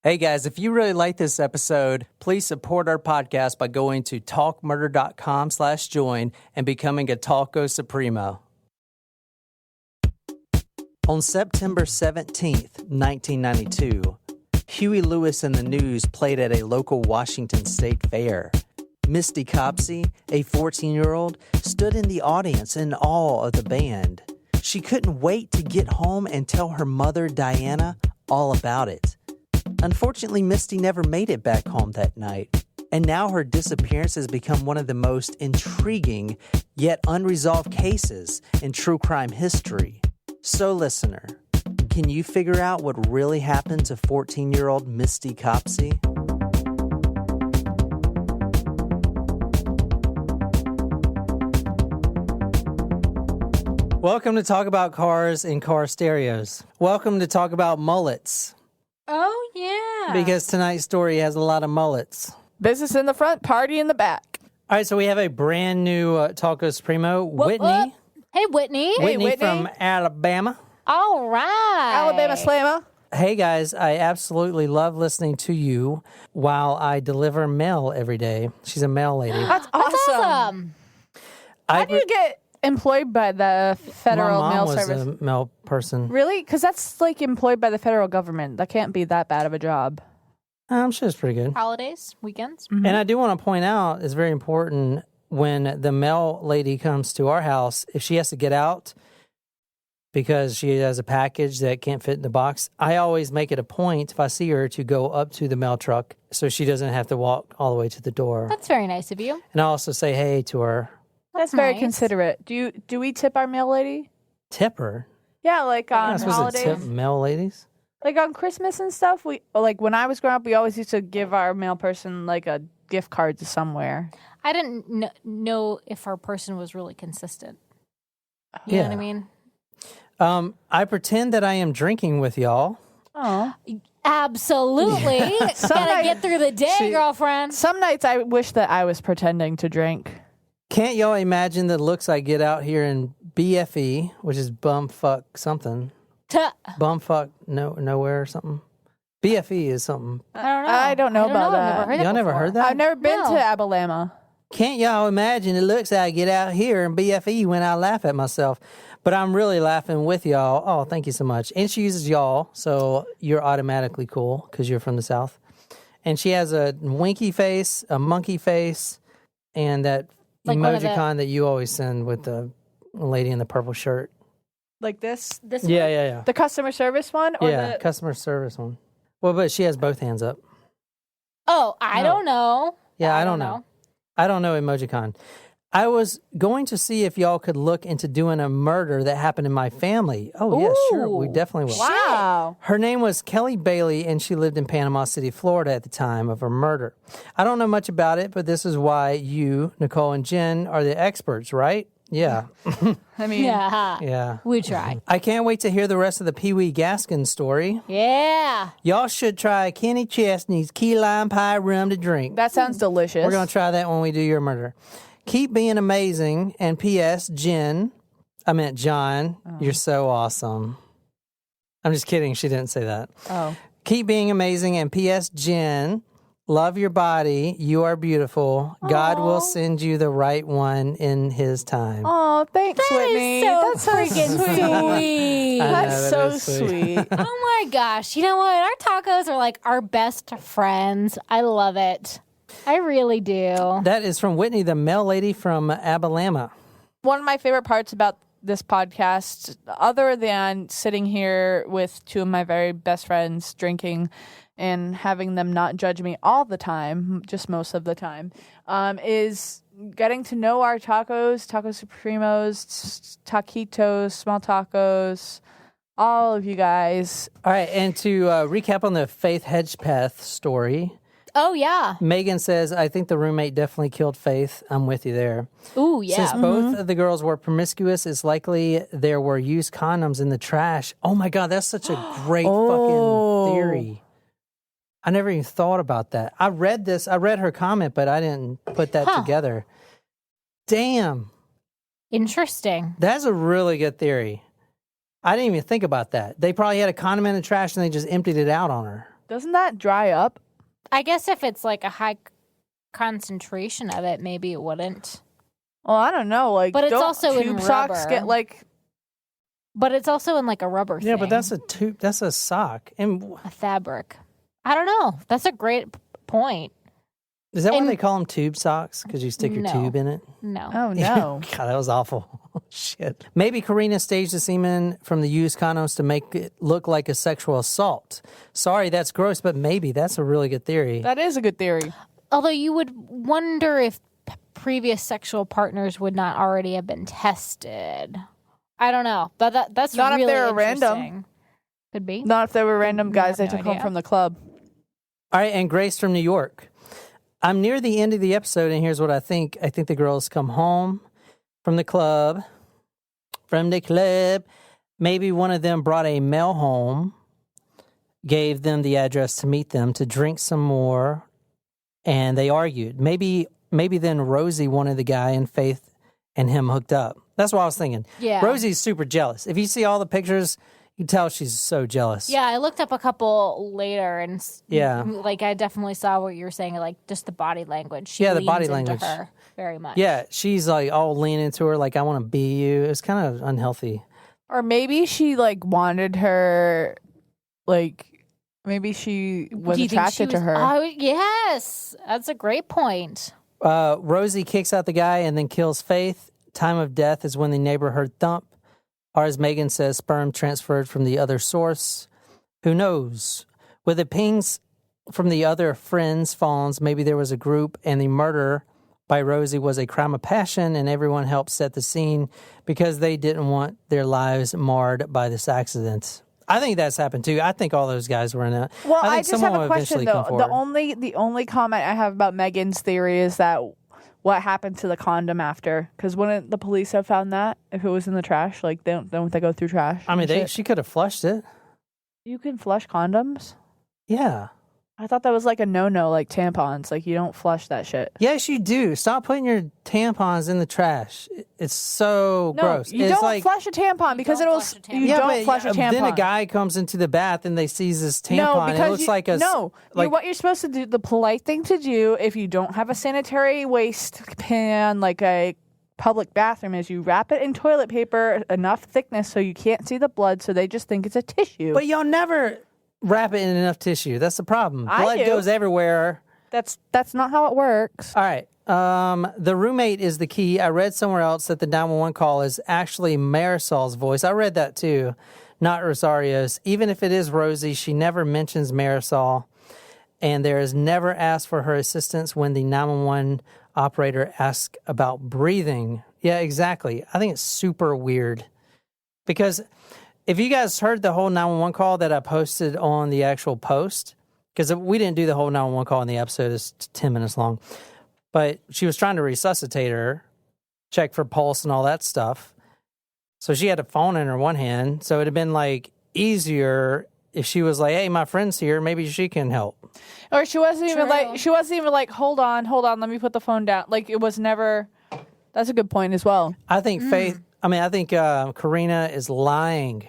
Hey guys, if you really like this episode, please support our podcast by going to talkmurder.com/join and becoming a Talco Supremo. On September 17th, 1992, Huey Lewis and the News played at a local Washington State fair. Misty Copsey, a 14-year-old, stood in the audience in awe of the band. She couldn't wait to get home and tell her mother, Diana, all about it. Unfortunately, Misty never made it back home that night, and now her disappearance has become one of the most intriguing yet unresolved cases in true crime history. So, listener, can you figure out what really happened to 14-year-old Misty Copsey? Welcome to Talk About Cars and Car Stereos. Welcome to Talk About Mullets. Oh, yeah. Because tonight's story has a lot of mullets. Business in the front, party in the back. All right, so we have a brand new Talco Supremo, Whitney. Whoop. Hey, Whitney. Whitney from Alabama. All right. Alabama Slammer. Hey, guys, I absolutely love listening to you while I deliver mail every day. She's a mail lady. That's That's awesome. awesome. How do you get employed by the Federal My Mail mom was Service? a mail person. Really? Because that's like employed by the federal government. That can't be that bad of a job. I'm sure it's pretty good. Holidays, weekends. And I do want to point out, it's very important when the mail lady comes to our house, if she has to get out because she has a package that can't fit in the box, I always make it a point, if I see her, to go up to the mail truck so she doesn't have to walk all the way to the door. That's very nice of you. And I also say hey to her. That's very nice. considerate. Do we tip our mail lady? Tip her. Yeah, like You're on not supposed holidays. to tip mail ladies. Like on Christmas and stuff. We like when I was growing up, we always used to give our mail person like a gift card to somewhere. I didn't know if our person was really consistent. You know what I mean? I pretend that I am drinking with y'all. Oh. Absolutely. Gotta get through the day, girlfriend. Some nights I wish that I was pretending to drink. Can't y'all imagine the looks I get out here in BFE, which is bumfuck something. Bumfuck nowhere or something. BFE is something. I don't know. I don't know about that. Y'all never heard that? I've never been to Alabama. Can't y'all imagine the looks I get out here in BFE when I laugh at myself? But I'm really laughing with y'all. Oh, thank you so much. And she uses y'all, so you're automatically cool because you're from the South. And she has a winky face, a monkey face, and that like emojicon that you always send with the lady in the purple shirt. Like this? This Yeah. The customer service one? Or Yeah, customer service one. Well, but she has both hands up. Oh, I don't know. Yeah, I don't know. I don't know emojicon. I was going to see if y'all could look into doing a murder that happened in my family. Oh, yeah, sure. We definitely will. Wow. Her name was Kelly Bailey, and she lived in Panama City, Florida at the time of her murder. I don't know much about it, but this is why you, Nicole, and Jen are the experts, right? Yeah. I mean, Yeah. We try. I can't wait to hear the rest of the Pee Wee Gaskin story. Yeah. Y'all should try Kenny Chesney's key lime pie rum to drink. that sounds delicious. We're going to try that when we do your murder. Keep being amazing. And P.S. John, you're so awesome. I'm just kidding. She didn't say that. Oh. Keep being amazing. And P.S. Jen, love your body. You are beautiful. God will send you the right one in his time. Oh, thanks, Whitney. That's so That's freaking sweet. I know, That's that so is sweet. sweet. Oh my gosh. You know what? Our tacos are like our best friends. I love it. I really do. That is from Whitney, the mail lady from Alabama. One of my favorite parts about this podcast, other than sitting here with two of my very best friends drinking and having them not judge me all the time, just most of the time, is getting to know our tacos, Taco Supremos, taquitos, small tacos, all of you guys. All right, and to recap on the Faith Hedgepeth story, Oh, yeah. Megan says, I think the roommate definitely killed Faith. I'm with you there. Ooh, yeah. Since both of the girls were promiscuous, it's likely there were used condoms in the trash. Oh my God, that's such a great fucking theory. I never even thought about that. I read her comment, but I didn't put that together. Damn. Interesting. That's a really good theory. I didn't even think about that. They probably had a condom in the trash and they just emptied it out on her. Doesn't that dry up? I guess if it's like a high concentration of it, maybe it wouldn't. Well, I don't know. Like, But it's don't also in tube socks rubber. get like But it's also in like a rubber thing. Yeah, but that's a tube. That's a sock. And a fabric. I don't know. That's a great point. is that why they call them tube socks? Because you stick your No. tube in it? No. oh no. God, that was awful. Shit. Maybe Karina staged the semen from the used condoms to make it look like a sexual assault. Sorry, that's gross, but maybe that's a really good theory. That is a good theory. Although you would wonder if previous sexual partners would not already have been tested. I don't know. But that's Not if really they were interesting. random. Could be. Not if they were random guys No they took home idea. from the club. All right, and Grace from New York. I'm near the end of the episode, and here's what I think. I think the girls come home from the club. Maybe one of them brought a mail home, gave them the address to meet them, to drink some more, and they argued. Maybe then Rosie wanted the guy, and Faith and him hooked up. That's what I was thinking. Yeah. Rosie's super jealous. If you see all the pictures, you can tell she's so jealous. Yeah, I looked up a couple later, and Yeah. like I definitely saw what you were saying, like just the body language. She Yeah, the leans body into language. her very much. Yeah, she's like all leaning into her, like, I want to be you. It's kind of unhealthy. Or maybe she like wanted her, like maybe she was Do you think attracted she to was- her. Oh, yes, that's a great point. Rosie kicks out the guy and then kills Faith. Time of death is when the neighbor heard thump. Or as Megan says, sperm transferred from the other source. Who knows? With the pings from the other friends' phones, maybe there was a group, and the murder by Rosie was a crime of passion, and everyone helped set the scene because they didn't want their lives marred by this accident. I think that's happened too. I think all those guys were in it. Well, I I, think just have someone a will question eventually though. come The forward. only comment I have about Megan's theory is that what happened to the condom after? Because wouldn't the police have found that if it was in the trash? Like, don't they go through trash? I mean, and shit? she could have flushed it. You can flush condoms. Yeah. I thought that was like a no-no, like tampons. Like you don't flush that shit. Yes, you do. Stop putting your tampons in the trash. It's so No, gross. you It's don't like, flush a tampon because don't it'll. flush a tampon. You don't but flush a tampon. Then a guy comes into the bath and they sees this tampon. No, and because it looks like a what you're supposed to do, the polite thing to do, if you don't have a sanitary waste pan like a public bathroom, is you wrap it in toilet paper enough thickness so you can't see the blood, so they just think it's a tissue. But y'all never wrap it in enough tissue. That's the problem. I Blood do. goes everywhere. That's not how it works. All right. The roommate is the key. I read somewhere else that the 911 call is actually Marisol's voice. I read that too, not Rosario's. Even if it is Rosie, she never mentions Marisol, and there is never asked for her assistance when the 911 operator asks about breathing. Yeah, exactly. I think it's super weird because if you guys heard the whole 911 call that I posted on the actual post, because we didn't do the whole 911 call in the episode, it's 10 minutes long, but she was trying to resuscitate her, check for pulse and all that stuff. So she had a phone in her one hand. So it'd have been like easier if she was like, hey, my friend's here, maybe she can help. Or she wasn't even True. like, hold on, let me put the phone down. Like it was never. That's a good point as well. I think I think Karina is lying.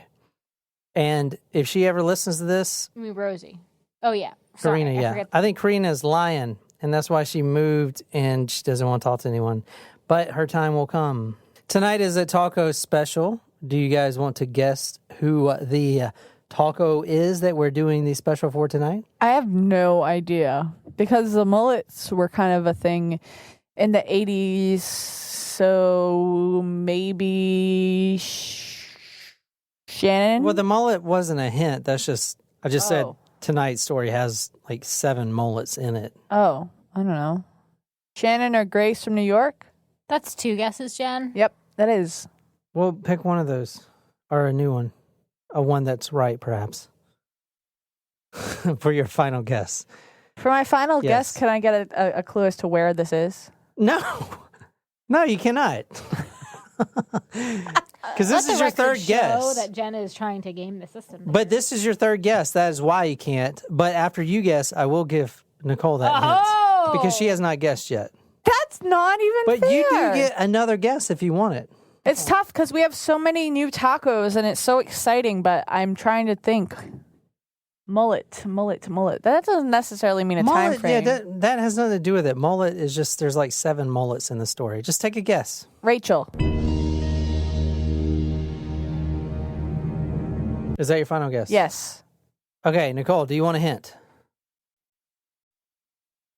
And if she ever listens to this, I mean, Rosie. Oh, yeah. Sorry, Karina, I yeah. forget I think Karina is lying, and that's why she moved, and she doesn't want to talk to anyone. But her time will come. Tonight is a taco special. Do you guys want to guess who the taco is that we're doing the special for tonight? I have no idea because the mullets were kind of a thing in the 80s. So maybe Shannon? Well, the mullet wasn't a hint. That's just, I just said Oh. tonight's story has like 7 mullets in it. Oh, I don't know. Shannon or Grace from New York? That's 2 guesses, Jen. Yep, that is. Well, pick one of those or a new one. A one that's right, perhaps, for your final guess. For my final Yes. guess, can I get a clue as to where this is? No, you cannot. Because this Let is the your third record show guess. that Jen is trying to game the system. But this is your third guess. That is why you can't. But after you guess, I will give Nicole that Oh! hint because she has not guessed yet. That's not even But fair. you do get another guess if you want it. It's tough because we have so many new tacos and it's so exciting, but I'm trying to think. Mullet. That doesn't necessarily mean a time Mullet, frame. yeah, that has nothing to do with it. Mullet is just, there's like 7 mullets in the story. Just take a guess. Rachel. Is that your final guess? Yes. Okay, Nicole, do you want a hint?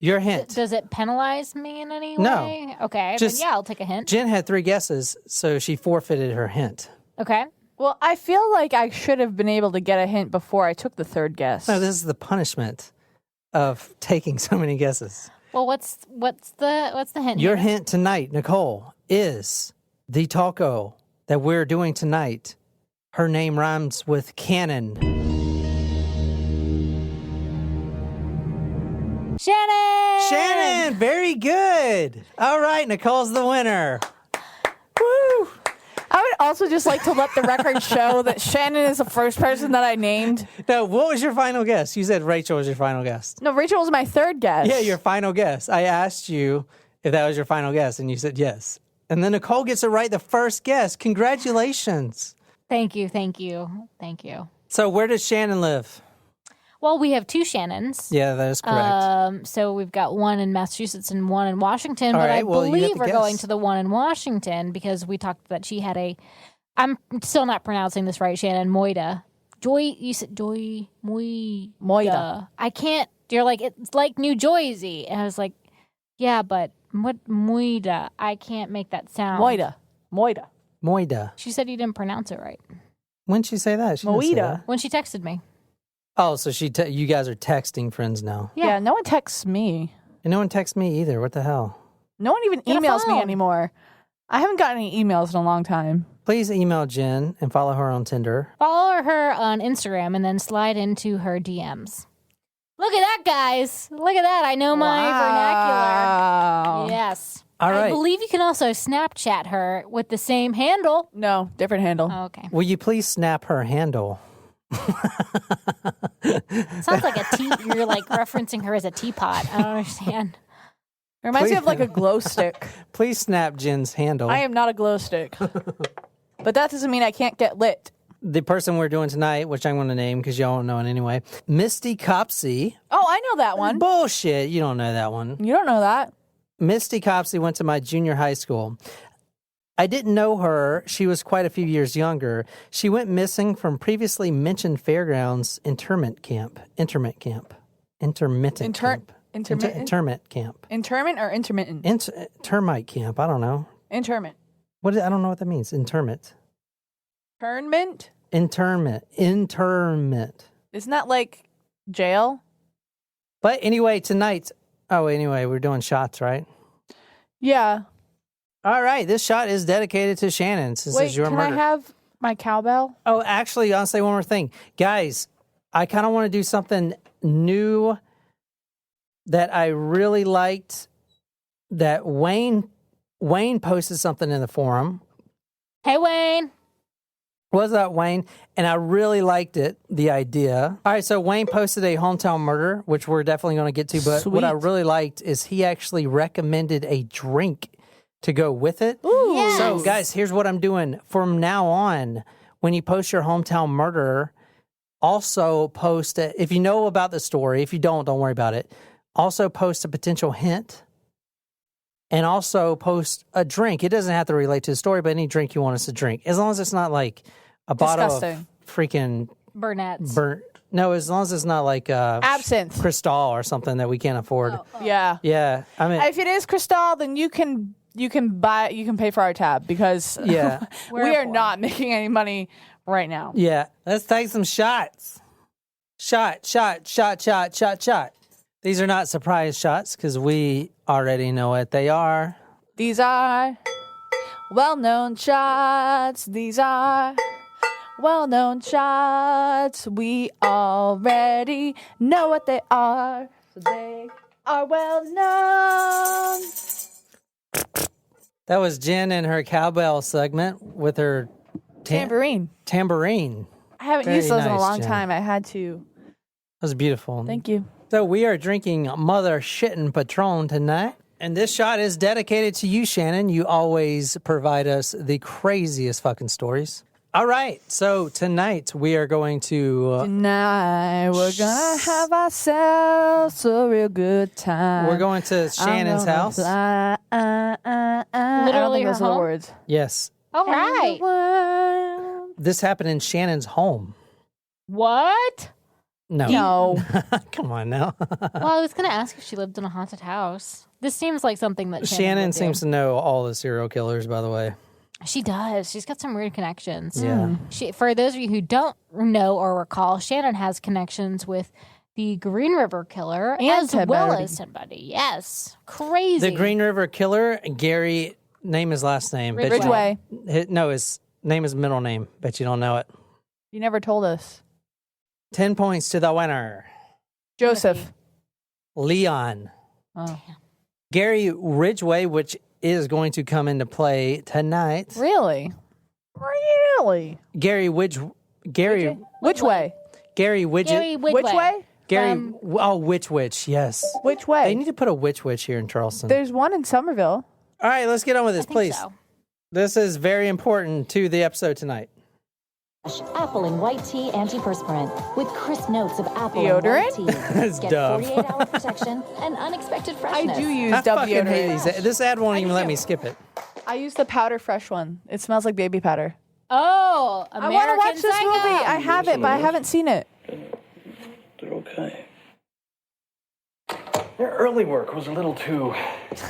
Your hint. Does it penalize me in any No. way? Okay, Just- then yeah, I'll take a hint. Jen had 3 guesses, so she forfeited her hint. Okay. Well, I feel like I should have been able to get a hint before I took the third guess. No, this is the punishment of taking so many guesses. Well, what's the hint? Your here? hint tonight, Nicole, is the taco that we're doing tonight. Her name rhymes with cannon. Shannon, very good. All right, Nicole's the winner. Woo! I would also just like to let the record show that Shannon is the first person that I named. No, what was your final guess? You said Rachel was your final guess. No, Rachel was my third guess. Yeah, your final guess. I asked you if that was your final guess, and you said yes. And then Nicole gets to write the first guess. Congratulations. Thank you. So where does Shannon live? Well, we have 2 Shannons. Yeah, that is correct. So we've got one in Massachusetts and one in Washington. All But right, I well, you get believe to we're guess. going to the one in Washington because we talked that she had I'm still not pronouncing this right, Shannon. Moida. You said Joy. Moida. I can't. You're like, it's like New Jersey. And I was like, yeah, but what Moida? I can't make that sound. Moida. She said you didn't pronounce it right When'd she say that? She didn't say Moida. that. when she texted me. Oh, so you guys are texting friends now. Yeah, no one texts me. And no one texts me either. What the hell? No one even Get a emails me phone. anymore. I haven't gotten any emails in a long time. Please email Jen and follow her on Tinder. Follow her on Instagram and then slide into her DMs. Look at that, guys. Look at that. I know my vernacular. Wow. Yes. All I right. believe you can also Snapchat her with the same handle. No, different handle. Oh, okay. Will you please snap her handle? Sounds like a tea. You're like referencing her as a teapot. I don't understand. It reminds me of like a glow stick. Please snap Jen's handle. I am not a glow stick. But that doesn't mean I can't get lit. The person we're doing tonight, which I'm going to name because y'all don't know it anyway, Misty Copsey. Oh, I know that one. Bullshit. You don't know that one. You don't know that. Misty Copsey went to my junior high school. I didn't know her. She was quite a few years younger. She went missing from previously mentioned fairgrounds interment camp. Interment camp. Intermittent camp. Intermittent? Interment camp. Interment or intermittent? Termite camp. I don't know. Interment. I don't know what that means. Interment. Internment? Interment. Isn't that like jail? But anyway, we're doing shots, right? Yeah. All right, this shot is dedicated to Shannon since Wait, it's your can murder. I have my cowbell? Oh, actually, I'll say one more thing. Guys, I kind of want to do something new that I really liked that Wayne posted something in the forum. Hey, Wayne. What's up, Wayne? And I really liked it, the idea. All right, so Wayne posted a hometown murder, which we're definitely going to get to. But what I Sweet. really liked is he actually recommended a drink to go with it. Ooh. Yes. So, guys, here's what I'm doing. From now on, when you post your hometown murder, also post, if you know about the story, if you don't worry about it. Also post a potential hint and also post a drink. It doesn't have to relate to the story, but any drink you want us to drink. As long as it's not like a bottle Disgusting. of freaking Burnett's. burnt. No, as long as it's not like Absinthe. Cristal or something that we can't afford. Yeah. Yeah, I mean, If it is Cristal, then you can pay for our tab because yeah. we are not making any money right now. Yeah, let's take some shots. Shot. These are not surprise shots because we already know what they are. These are well-known shots. These are well-known shots. We already know what they are. So they are well-known. That was Jen in her cowbell segment with her Tambourine. Tambourine. I haven't Very used those in a nice, long Jen. time. I had to. That was beautiful. Thank you. So we are drinking Mother Shittin' Patron tonight. And this shot is dedicated to you, Shannon. You always provide us the craziest fucking stories. All right. So tonight we are going to... Tonight we're gonna have ourselves a real good time. We're going to Shannon's house. I don't Literally think her those are the home? words. Yes. All right. This happened in Shannon's home. What? No. No. Come on now. Well, I was going to ask if she lived in a haunted house. This seems like something that Shannon seems to know all the serial killers, by the way. She does. She's got some weird connections. Yeah. For those of you who don't know or recall, Shannon has connections with the Green River Killer And as Ted well Bundy. as somebody. Yes. Crazy. The Green River Killer, Gary, name his last name. Bet you- Ridgway. No, his name is middle name. Bet you don't know it. You never told us. 10 points to the winner. Joseph. Leon. Oh. Gary Ridgway, which is going to come into play tonight. Really? Really? Gary Which way? Which way? Gary Gary Widget. Widway. Which way? Gary. Witch. Yes. Which way? They need to put a witch here in Charleston. There's one in Somerville. All right, let's get on with this, I think please. so. This is very important to the episode tonight. Apple and white tea antiperspirant with crisp notes of apple Deodorant? and white tea. That's Get dumb. 48-hour protection and unexpected I freshness. do use I fucking hate deodorant. these. This ad won't even do let too. me skip it. I use the powder fresh one. It smells like baby powder. Oh, I want to American watch this Psycho. movie. I have it, but I haven't seen it. They're okay. Their early work was a little too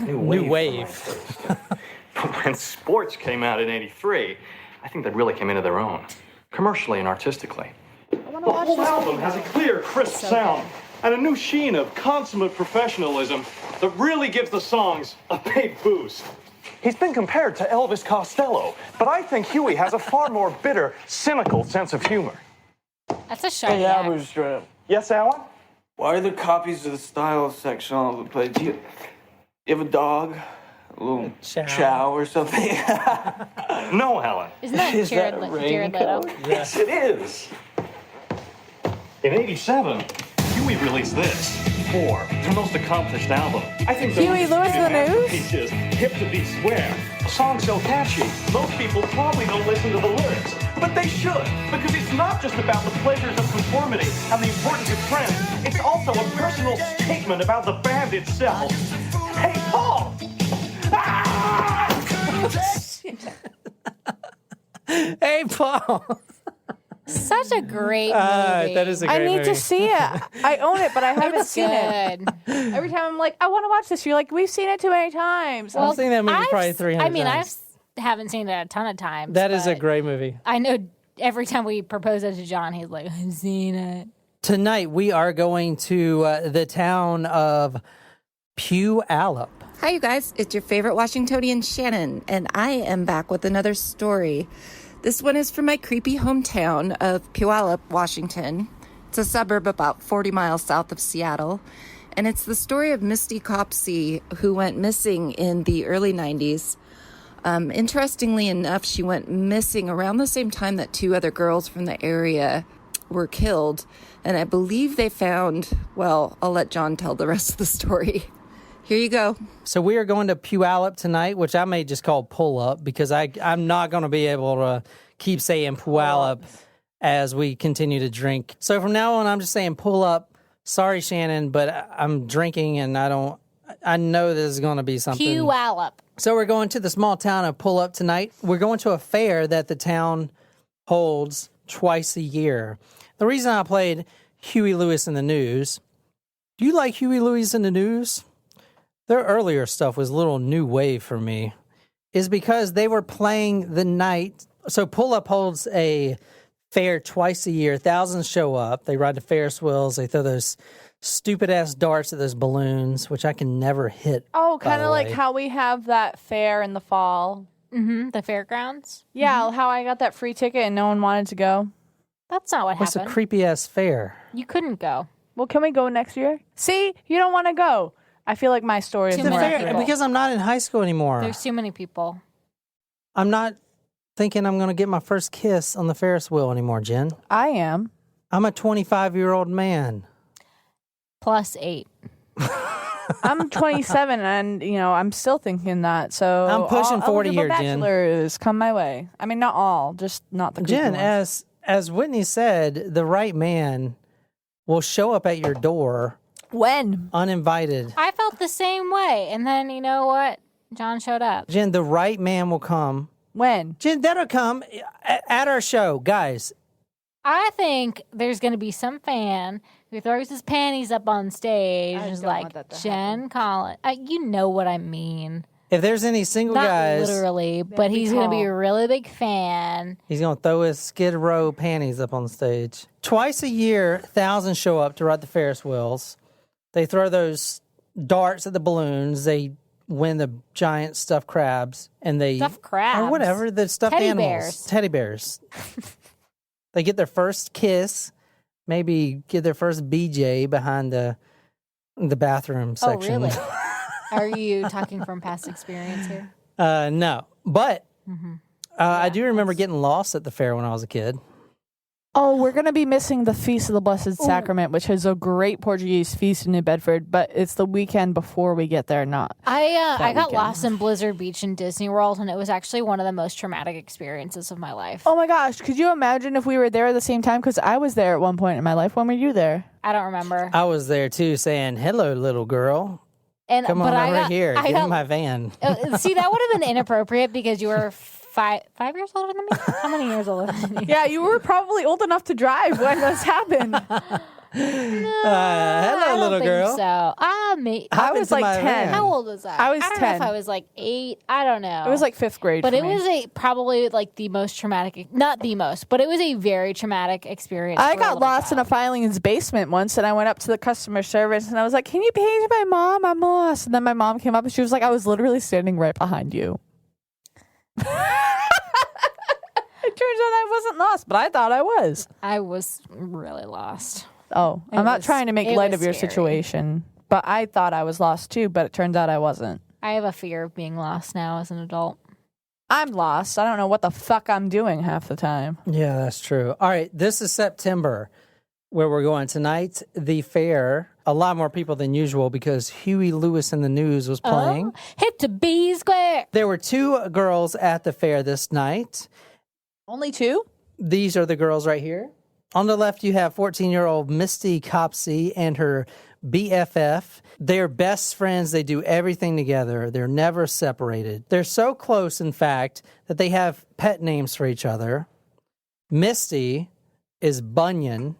New wave. for my taste. But when sports came out in '83, I think they really came into their own, commercially and artistically. I want to watch whole this album movie. has a clear, crisp sound and a new sheen of consummate professionalism that really gives the songs a big boost. He's been compared to Elvis Costello, but I think Huey has a far more bitter, cynical sense of humor. That's a shiny Hey, act. Abbott's Yes, Alan? why are there copies of the style section all over the place? Do you have a dog? A little chow or something? No, Alan. Isn't that Is Jared, that a Jared Leto? raincoat? Yes, it is. In '87, Huey released this. 4, the most accomplished album. I think Huey Lewis and the News? Is hip to be square. A song so catchy, most people probably don't listen to the lyrics, but they should, because it's not just about the pleasures of conformity and the importance of trends. It's also a personal statement about the band itself. Hey, Paul! Ah! Hey, Paul. Such a great movie. That is a great I need movie. to see it. I own it, but I haven't It's seen it. good. Every time I'm like, I want to watch this. You're like, we've seen it too many times. I've seen that movie probably 300 I mean, times. I haven't seen it a ton of times. That is a but great movie. I know every time we propose it to John, he's like, I've seen it. Tonight, we are going to the town of Puyallup. Hi, you guys. It's your favorite Washingtonian, Shannon, and I am back with another story. This one is from my creepy hometown of Puyallup, Washington. It's a suburb about 40 miles south of Seattle, and it's the story of Misty Copsey, who went missing in the early 90s. Interestingly enough, she went missing around the same time that 2 other girls from the area were killed, and I believe they found, well, I'll let John tell the rest of the story. Here you go. So we are going to Puyallup tonight, which I may just call Pull Up because I'm not going to be able to keep saying Puyallup as we continue to drink. So from now on, I'm just saying Pull Up. Sorry, Shannon, but I'm drinking and I know this is going to be something. Puyallup. So we're going to the small town of Pull Up tonight. We're going to a fair that the town holds twice a year. The reason I played Huey Lewis in the News, do you like Huey Lewis in the News? Their earlier stuff was a little new wave for me, is because they were playing the night. So Pull Up holds a fair twice a year. Thousands show up. They ride the Ferris wheels. They throw those stupid-ass darts at those balloons, which I can never hit. Oh, by kind the of like way. how we have that fair in the fall. The fairgrounds. Yeah, how I got that free ticket and no one wanted to go. That's not what What's a happened. creepy-ass fair? You couldn't go. Well, can we go next year? See, you don't want to go. I feel like my story is Too The more many fair, accurate. because I'm not in high school anymore. There's too many people. I'm not thinking I'm going to get my first kiss on the Ferris wheel anymore, Jen. I am. I'm a 25-year-old man. +8. I'm 27, and I'm still thinking that. So I'm pushing 40 here, Jen. bachelors come my way. I mean, not all, just not the creepy Jen, ones. as Whitney said, the right man will show up at your door When? uninvited. I felt the same way. And then, you know what? John showed up. Jen, the right man will come. When? Jen, that'll come at our show, guys. I think there's going to be some fan who throws his panties up on stage and is don't want like, that to Jen Collins. You know what I mean. If there's any single Not guys, literally, but he's going to be a really big fan. he's going to throw his Skid Row panties up on the stage. Twice a year, thousands show up to ride the Ferris wheels. They throw those darts at the balloons. They win the giant stuffed crabs. And they Stuffed crabs? Or whatever, the stuffed Teddy animals. bears. Teddy bears. They get their first kiss, maybe get their first BJ behind the bathroom section. Oh, really? Are you talking from past experience here? No. But I do remember getting lost at the fair when I was a kid. Oh, we're going to be missing the Feast of the Blessed Sacrament, which is a great Portuguese feast in New Bedford, but it's the weekend before we get there, not. I got weekend. lost in Blizzard Beach in Disney World, and it was actually one of the most traumatic experiences of my life. Oh my gosh, could you imagine if we were there at the same time? Because I was there at one point in my life. When were you there? I don't remember. I was there too saying, hello, little girl. And Come on over here. Get in my van. See, that would have been inappropriate because you were 5 years older than me. How many years older than you? Yeah, you were probably old enough to drive when this happened. Hello, little girl. So, I was like 10. How old was I? I was I don't 10. know if I was like 8. I don't know. It was like 5th grade. But for it me. was probably like the most traumatic, not the most, but it was a very traumatic experience. I for got little lost in a child. filing's basement once, and I went up to the customer service, and I was like, "Can you page my mom? I'm lost." And then my mom came up, and she was like, "I was literally standing right behind you." It turns out I wasn't lost, but I thought I was. I was really lost. Oh, I'm not trying to make it light was of your scary. situation, but I thought I was lost too, but it turns out I wasn't. I have a fear of being lost now as an adult. I'm lost. I don't know what the fuck I'm doing half the time. Yeah, that's true. All right, this is September where we're going tonight. The fair, a lot more people than usual because Huey Lewis in the News was playing. Oh, hit to B square. There were 2 girls at the fair this night. Only 2? These are the girls right here. On the left, you have 14-year-old Misty Copsey and her BFF. They're best friends. They do everything together. They're never separated. They're so close, in fact, that they have pet names for each other. Misty is Bunyan,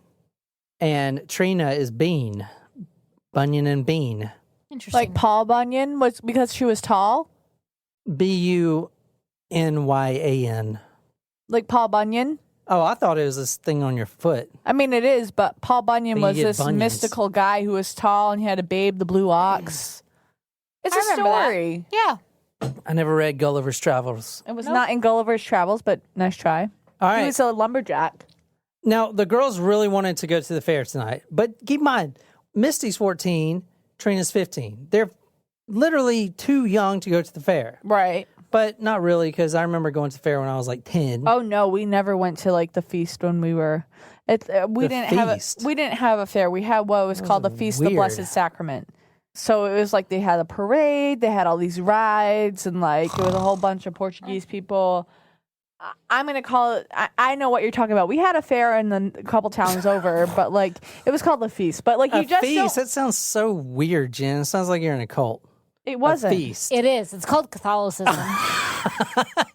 and Trina is Bean. Bunyan and Bean. Interesting. Like Paul Bunyan was because she was tall? Bunyan. Like Paul Bunyan? Oh, I thought it was this thing on your foot. I mean, it is, but Paul Bunyan But you was get this bunions. mystical guy who was tall and he had a babe, the blue ox. It's I a remember that. story. Yeah. I never read Gulliver's Travels. It was not in Gulliver's Travels, but nice try. All right. He was a lumberjack. Now, the girls really wanted to go to the fair tonight, but keep in mind, Misty's 14, Trina's 15. They're literally too young to go to the fair, Right. but not really because I remember going to the fair when I was like 10. Oh no, we never went to like the feast when we were. We The didn't feast? have a fair. We had what was called the Feast of the weird. Blessed Sacrament. So it was like they had a parade, they had all these rides, and like it was a whole bunch of Portuguese people. I'm gonna call it. I know what you're talking about. We had a fair in a couple towns over, but like it was called the feast. But like you A just feast? don't- That sounds so weird, Jen. It sounds like you're in a cult. it wasn't. A feast. It is. It's called Catholicism.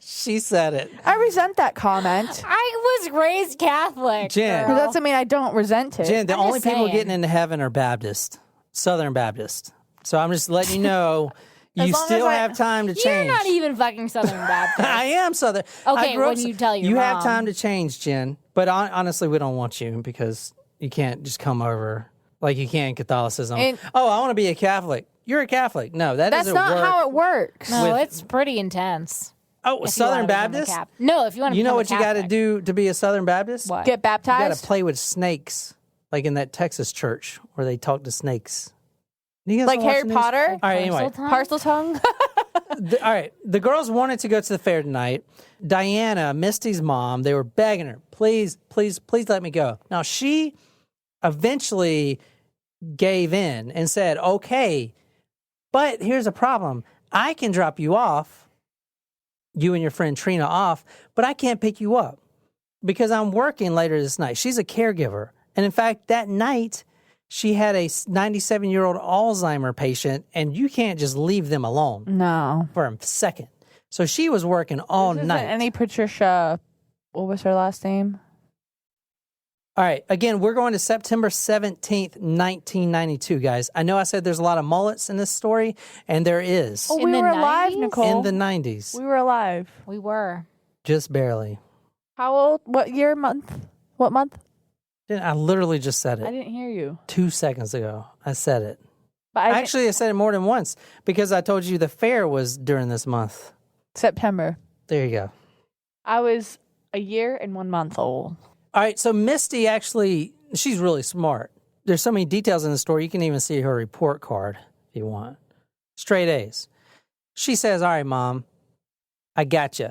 She said it. I resent that comment. I was raised Catholic. Jen. girl. That doesn't mean I don't resent it. Jen, the I'm only just people saying. getting into heaven are Baptist, Southern Baptist. So I'm just letting you know you long as still I- have time to You're change. not even fucking Southern Baptist. I am Southern. Okay, I grew up when you tell your you have mom. time to change, Jen. But honestly, we don't want you because you can't just come over like you can in Catholicism. And- I want to be a Catholic. You're a Catholic. No, that That's doesn't not work. how it works. No, with- it's pretty intense. Oh, if you Southern wanna become a Baptist. No, if you want to You know become what a you got to Catholic. do to be a Southern Baptist? What? Get You got baptized. to play with snakes, like in that Texas church where they talk to snakes. You guys Like don't watch Harry the news? Potter? All right, anyway. Parcel tongue. All right, the girls wanted to go to the fair tonight. Diana, Misty's mom, they were begging her, please, please, please let me go. Now, she eventually gave in and said, okay, But here's a problem. I can drop you off, you and your friend Trina off, but I can't pick you up because I'm working later this night. She's a caregiver. And in fact, that night, she had a 97-year-old Alzheimer patient, and you can't just leave them alone No. for a second. So she was working all This isn't night. Any Patricia, what was her last name? All right. Again, we're going to September 17th, 1992, guys. I know I said there's a lot of mullets in this story, and there is. Oh, In we the were alive, 90s? Nicole. In the 90s. We were alive. We were. Just barely. How old? What year, month? What month? I literally just said I it didn't hear you. 2 seconds ago. I said it. But I Actually, I said it more than once because I told you the fair was during this month. September. There you go. I was a year and 1 month old. All right. So Misty actually, she's really smart. There's so many details in the story. You can even see her report card if you want. Straight A's. She says, all right, Mom, I got you.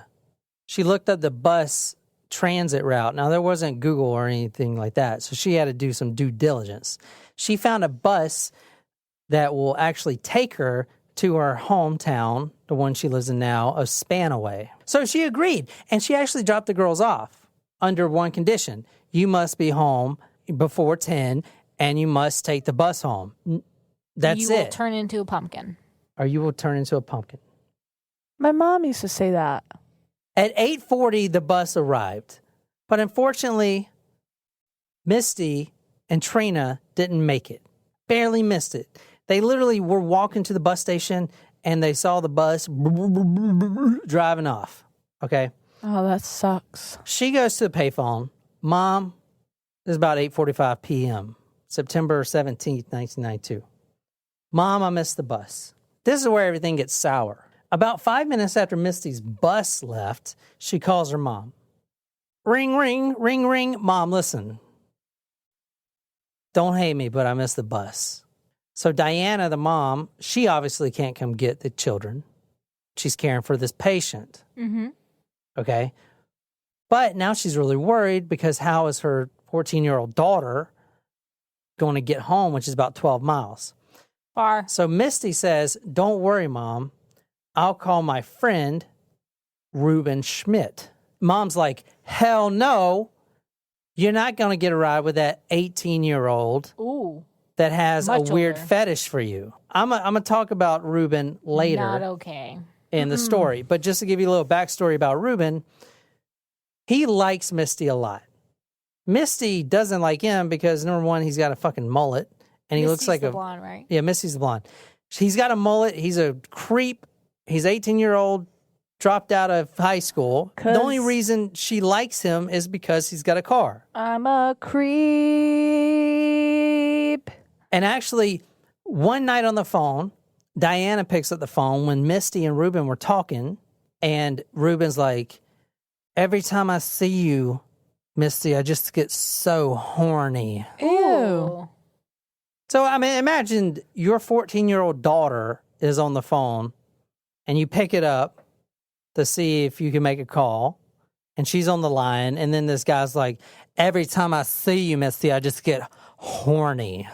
She looked up the bus transit route. Now, there wasn't Google or anything like that, so she had to do some due diligence. She found a bus that will actually take her to her hometown, the one she lives in now, a span away. So she agreed, and she actually dropped the girls off under one condition. You must be home before 10, and you must take the bus home. That's you will it. turn into a pumpkin. Or you will turn into a pumpkin. My mom used to say that. At 8:40, the bus arrived. But unfortunately, Misty and Trina didn't make it. Barely missed it. They literally were walking to the bus station and they saw the bus driving off. Okay? Oh, that sucks. She goes to the payphone. Mom, this is about 8:45 p.m., September 17th, 1992. Mom, I missed the bus. This is where everything gets sour. About 5 minutes after Misty's bus left, she calls her mom. Ring, ring, ring, ring. Mom, listen. Don't hate me, but I missed the bus. So Diana, the mom, she obviously can't come get the children. She's caring for this patient. Mm-hmm. Okay? But now she's really worried because how is her 14-year-old daughter going to get home, which is about 12 miles? Far. So Misty says, don't worry, Mom. I'll call my friend, Reuben Schmidt. Mom's like, hell no. You're not going to get a ride with that 18-year-old Ooh. that has Much a weird older. fetish for you. I'm going to talk about Reuben later Not okay. in the story. But just to give you a little backstory about Reuben, he likes Misty a lot. Misty doesn't like him because, number one, he's got a fucking mullet. And he looks Misty's like the a blonde, right? Yeah, Misty's the blonde. He's got a mullet. He's a creep. He's 18-year-old, dropped out of high school. The only reason she likes him is because he's got a car. I'm a creep. And actually, one night on the phone, Diana picks up the phone when Misty and Reuben were talking, and Reuben's like, every time I see you, Misty, I just get so horny. Ew. So, I mean, imagine your 14-year-old daughter is on the phone and you pick it up to see if you can make a call and she's on the line. And then this guy's like, every time I see you, Misty, I just get horny.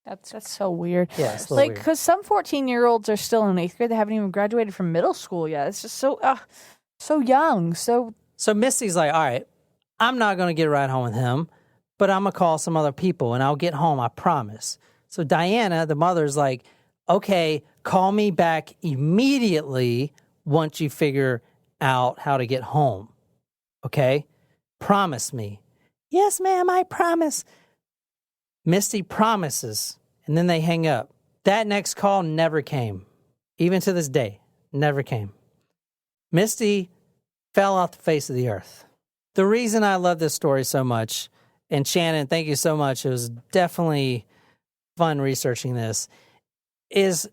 That's so weird. Yeah, it's a little Like, weird. because some 14-year-olds are still in 8th grade. They haven't even graduated from middle school yet. It's just so young. So Misty's like, all right, I'm not going to get a ride home with him, but I'm going to call some other people and I'll get home, I promise. So Diana, the mother's like, okay, call me back immediately once you figure out how to get home. Okay? Promise me. Yes, ma'am, I promise. Misty promises, and then they hang up. That next call never came. Even to this day, never came. Misty fell off the face of the earth. The reason I love this story so much, and Shannon, thank you so much. It was definitely fun researching this. Is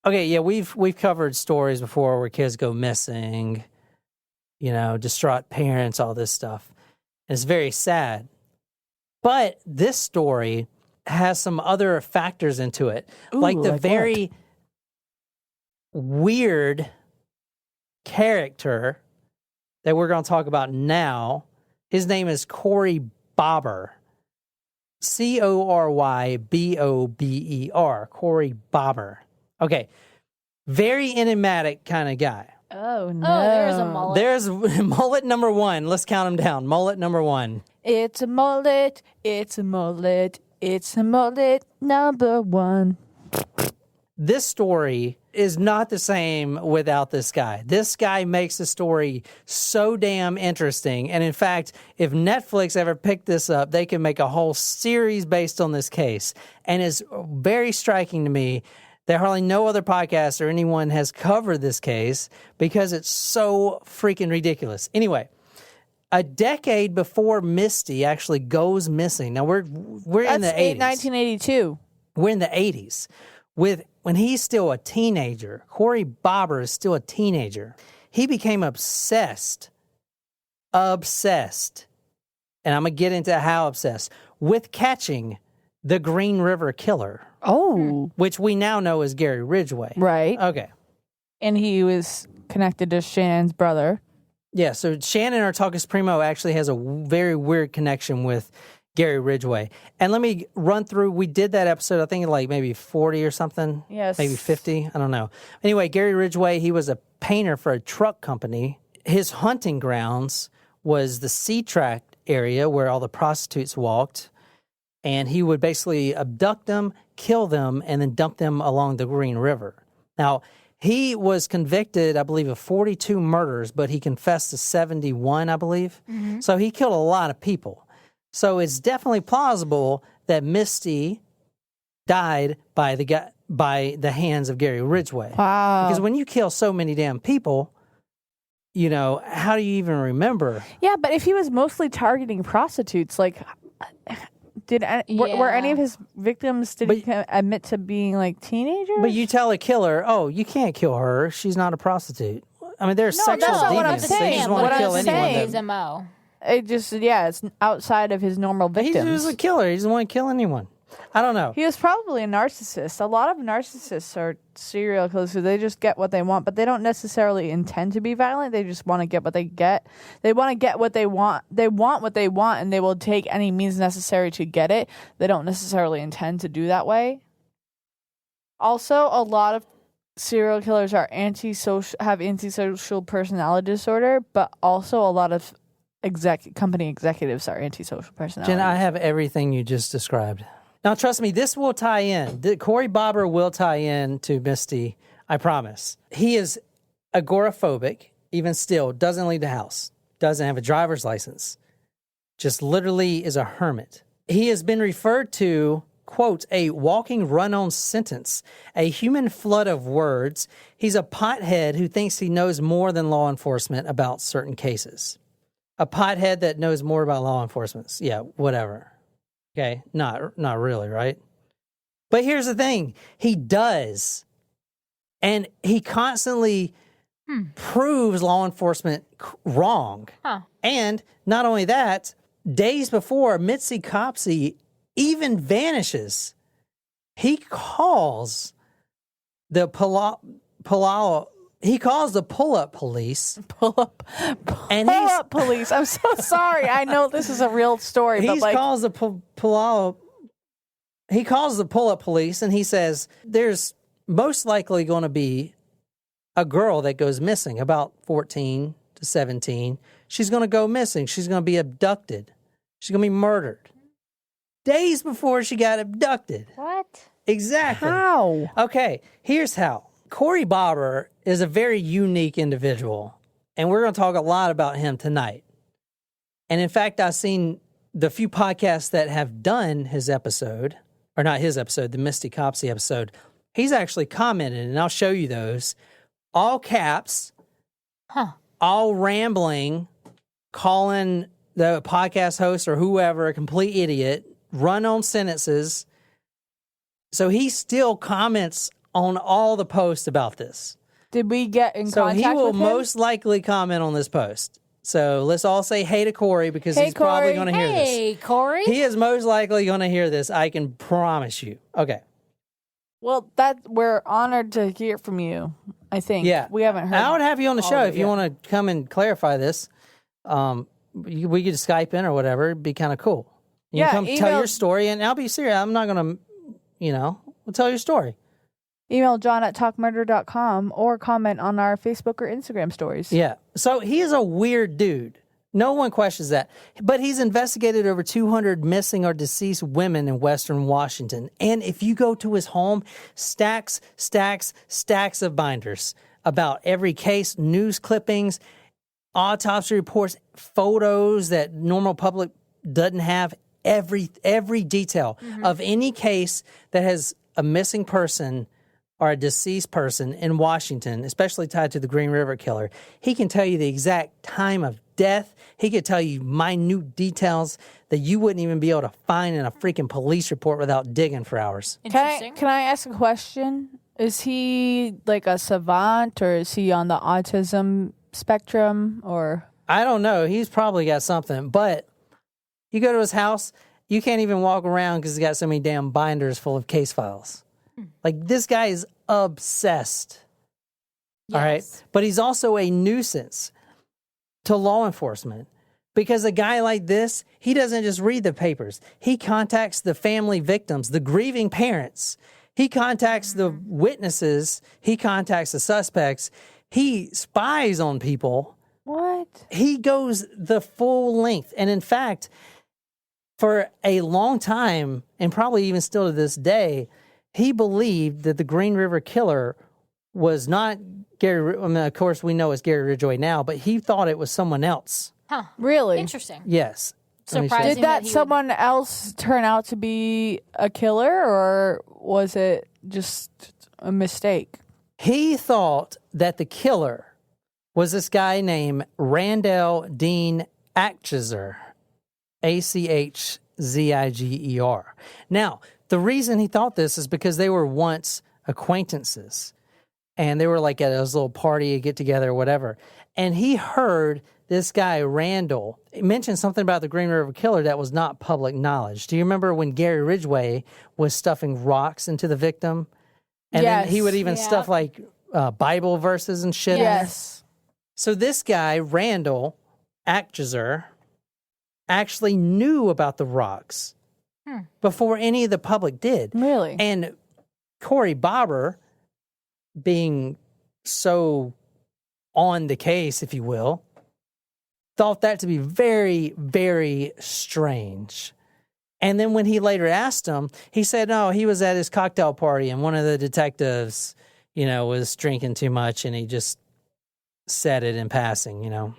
okay, yeah, we've covered stories before where kids go missing, distraught parents, all this stuff. And it's very sad. But this story has some other factors into it. Like the very weird character that we're going to talk about now. His name is Corey Bobber. Corybobber. Corey Bobber. Okay. Very enigmatic kind of guy. Oh, no. Oh, there's a mullet. There's mullet number 1. Let's count them down. Mullet number 1. It's a mullet. It's a mullet. It's a mullet number 1. This story is not the same without this guy. This guy makes the story so damn interesting. And in fact, if Netflix ever picked this up, they can make a whole series based on this case. And it's very striking to me that hardly no other podcast or anyone has covered this case because it's so freaking ridiculous. Anyway, a decade before Misty actually goes missing. Now, we're in the 80s. 1982. We're in the 80s. When he's still a teenager, Corey Bobber is still a teenager. He became obsessed, and I'm going to get into how obsessed, with catching the Green River Killer. Oh. Which we now know as Gary Ridgway. Right. Okay. And he was connected to Shannon's brother. Yeah, so Shannon Artakis Primo actually has a very weird connection with Gary Ridgway. And let me run through, we did that episode, I think like maybe 40 or something. Yes. Maybe 50, I don't know. Anyway, Gary Ridgway, he was a painter for a truck company. His hunting grounds was the C-track area where all the prostitutes walked. And he would basically abduct them, kill them, and then dump them along the Green River. Now, he was convicted, I believe, of 42 murders, but he confessed to 71, I believe. Mm-hmm. So he killed a lot of people. So it's definitely plausible that Misty died by the hands of Gary Ridgway. Wow. Because when you kill so many damn people, you know, how do you even remember? Yeah, but if he was mostly targeting prostitutes, like, were any of his victims, he admit to being like teenagers? But you tell a killer, oh, you can't kill her. She's not a prostitute. I mean, there's sexual that's not deviants. what I'm They saying. just want What to I'm kill anyone. saying- His MO. It just, it's outside of his normal victims. He's a killer. He doesn't want to kill anyone. I don't know. He was probably a narcissist. A lot of narcissists are serial killers who they just get what they want, but they don't necessarily intend to be violent. They just want to get what they get. They want to get what they want. They want what they want, and they will take any means necessary to get it. They don't necessarily intend to do that way. Also, a lot of serial killers are have antisocial personality disorder, but also a lot of company executives are antisocial personality. Jen, I have everything you just described. Now, trust me, this will tie in. Corey Bobber will tie in to Misty, I promise. He is agoraphobic, even still, doesn't leave the house, doesn't have a driver's license, just literally is a hermit. He has been referred to, quote, a walking run-on sentence, a human flood of words. He's a pothead who thinks he knows more than law enforcement about certain cases. A pothead that knows more about law enforcement. Yeah, whatever. Okay, not really, right? But here's the thing. He does. And he constantly proves law enforcement wrong. Huh. And not only that, days before Misty Copsey even vanishes, he calls the pull-up police. Pull-up police. I'm so sorry. I know this is a real story, but like... calls the pull-up police, and he says there's most likely going to be a girl that goes missing, about 14 to 17. She's going to go missing. She's going to be abducted. She's going to be murdered. Days before she got abducted. What? Exactly. How? Okay, here's how. Corey Bobber is a very unique individual, and we're going to talk a lot about him tonight. And in fact, I've seen the few podcasts that have done his episode, or not his episode, the Misty Copsey episode. He's actually commented, and I'll show you those. All caps, all rambling, calling the podcast host or whoever a complete idiot, run-on sentences. So he still comments on all the posts about this. Did we get in So contact he will with him? most likely comment on this post. So let's all say hey to Corey because he's probably going to hear this. Hey, Corey. He is most likely going to hear this. I can promise you. Okay. Well, we're honored to hear from you, I think. Yeah. We haven't heard. I would have you on the all show of if it you yet. want to come and clarify this. We could Skype in or whatever. It'd be kind of cool. You can come tell your story, and I'll be serious. I'm not going to, we'll tell your story. Email john@talkmurder.com or comment on our Facebook or Instagram stories. Yeah. So he is a weird dude. No one questions that. But he's investigated over 200 missing or deceased women in Western Washington. And if you go to his home, stacks of binders about every case, news clippings, autopsy reports, photos that normal public doesn't have, every detail of any case that has a missing person or a deceased person in Washington, especially tied to the Green River Killer. He can tell you the exact time of death. He could tell you minute details that you wouldn't even be able to find in a freaking police report without digging for hours. Interesting. Can I ask a question? Is he like a savant, or is he on the autism spectrum, or? I don't know. He's probably got something, but you go to his house, you can't even walk around because he's got so many damn binders full of case files. Like, this guy is obsessed. Yes. All right? But he's also a nuisance to law enforcement, because a guy like this, he doesn't just read the papers. He contacts the family victims, the grieving parents. He contacts the witnesses. He contacts the suspects. He spies on people. What? He goes the full length. And in fact, for a long time, and probably even still to this day, he believed that the Green River Killer was not Gary. I mean, of course, we know it's Gary Ridgway now, but he thought it was someone else. Huh. Really? Interesting. Yes. Surprising. Did that someone else turn out to be a killer, or was it just a mistake? He thought that the killer was this guy named Randall Dean Achziger, Achziger. Now, the reason he thought this is because they were once acquaintances, and they were like at a little party, a get together, or whatever. And he heard this guy, Randall, mention something about the Green River Killer that was not public knowledge. Do you remember when Gary Ridgway was stuffing rocks into the victim? And then he would even stuff like Bible verses and shit. Yes. So this guy, Randall Achziger, actually knew about the rocks before any of the public did. Really? And Corey Bobber, being so on the case, if you will, thought that to be very, very strange. And then when he later asked him, he said, no, he was at his cocktail party and one of the detectives, was drinking too much, and he just said it in passing,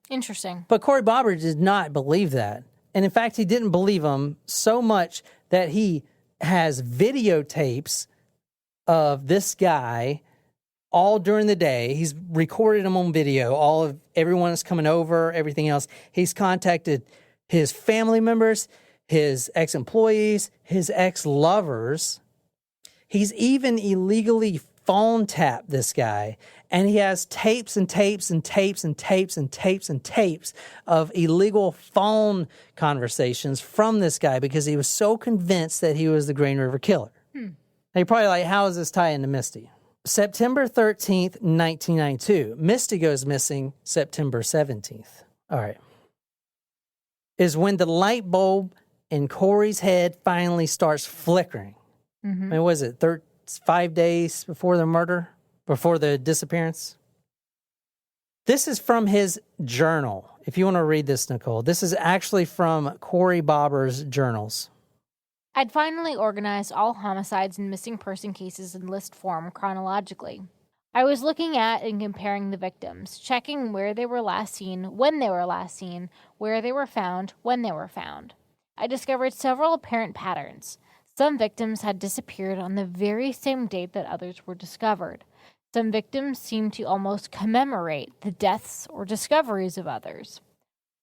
Interesting. But Corey Bobber did not believe that. And in fact, he didn't believe him so much that he has videotapes of this guy all during the day. He's recorded them on video. Everyone is coming over, everything else. He's contacted his family members, his ex-employees, his ex-lovers. He's even illegally phone tapped this guy. And he has tapes and tapes and tapes and tapes and tapes and tapes of illegal phone conversations from this guy because he was so convinced that he was the Green River Killer. And you're probably like, how does this tie into Misty? September 13th, 1992. Misty goes missing September 17th. All right. Is when the light bulb in Corey's head finally starts flickering. I mean, was it 5 days before the murder? Before the disappearance? This is from his journal. If you want to read this, Nicole, this is actually from Corey Bobber's journals. I'd finally organized all homicides and missing person cases in list form chronologically. I was looking at and comparing the victims, checking where they were last seen, when they were last seen, where they were found, when they were found. I discovered several apparent patterns. Some victims had disappeared on the very same date that others were discovered. Some victims seemed to almost commemorate the deaths or discoveries of others.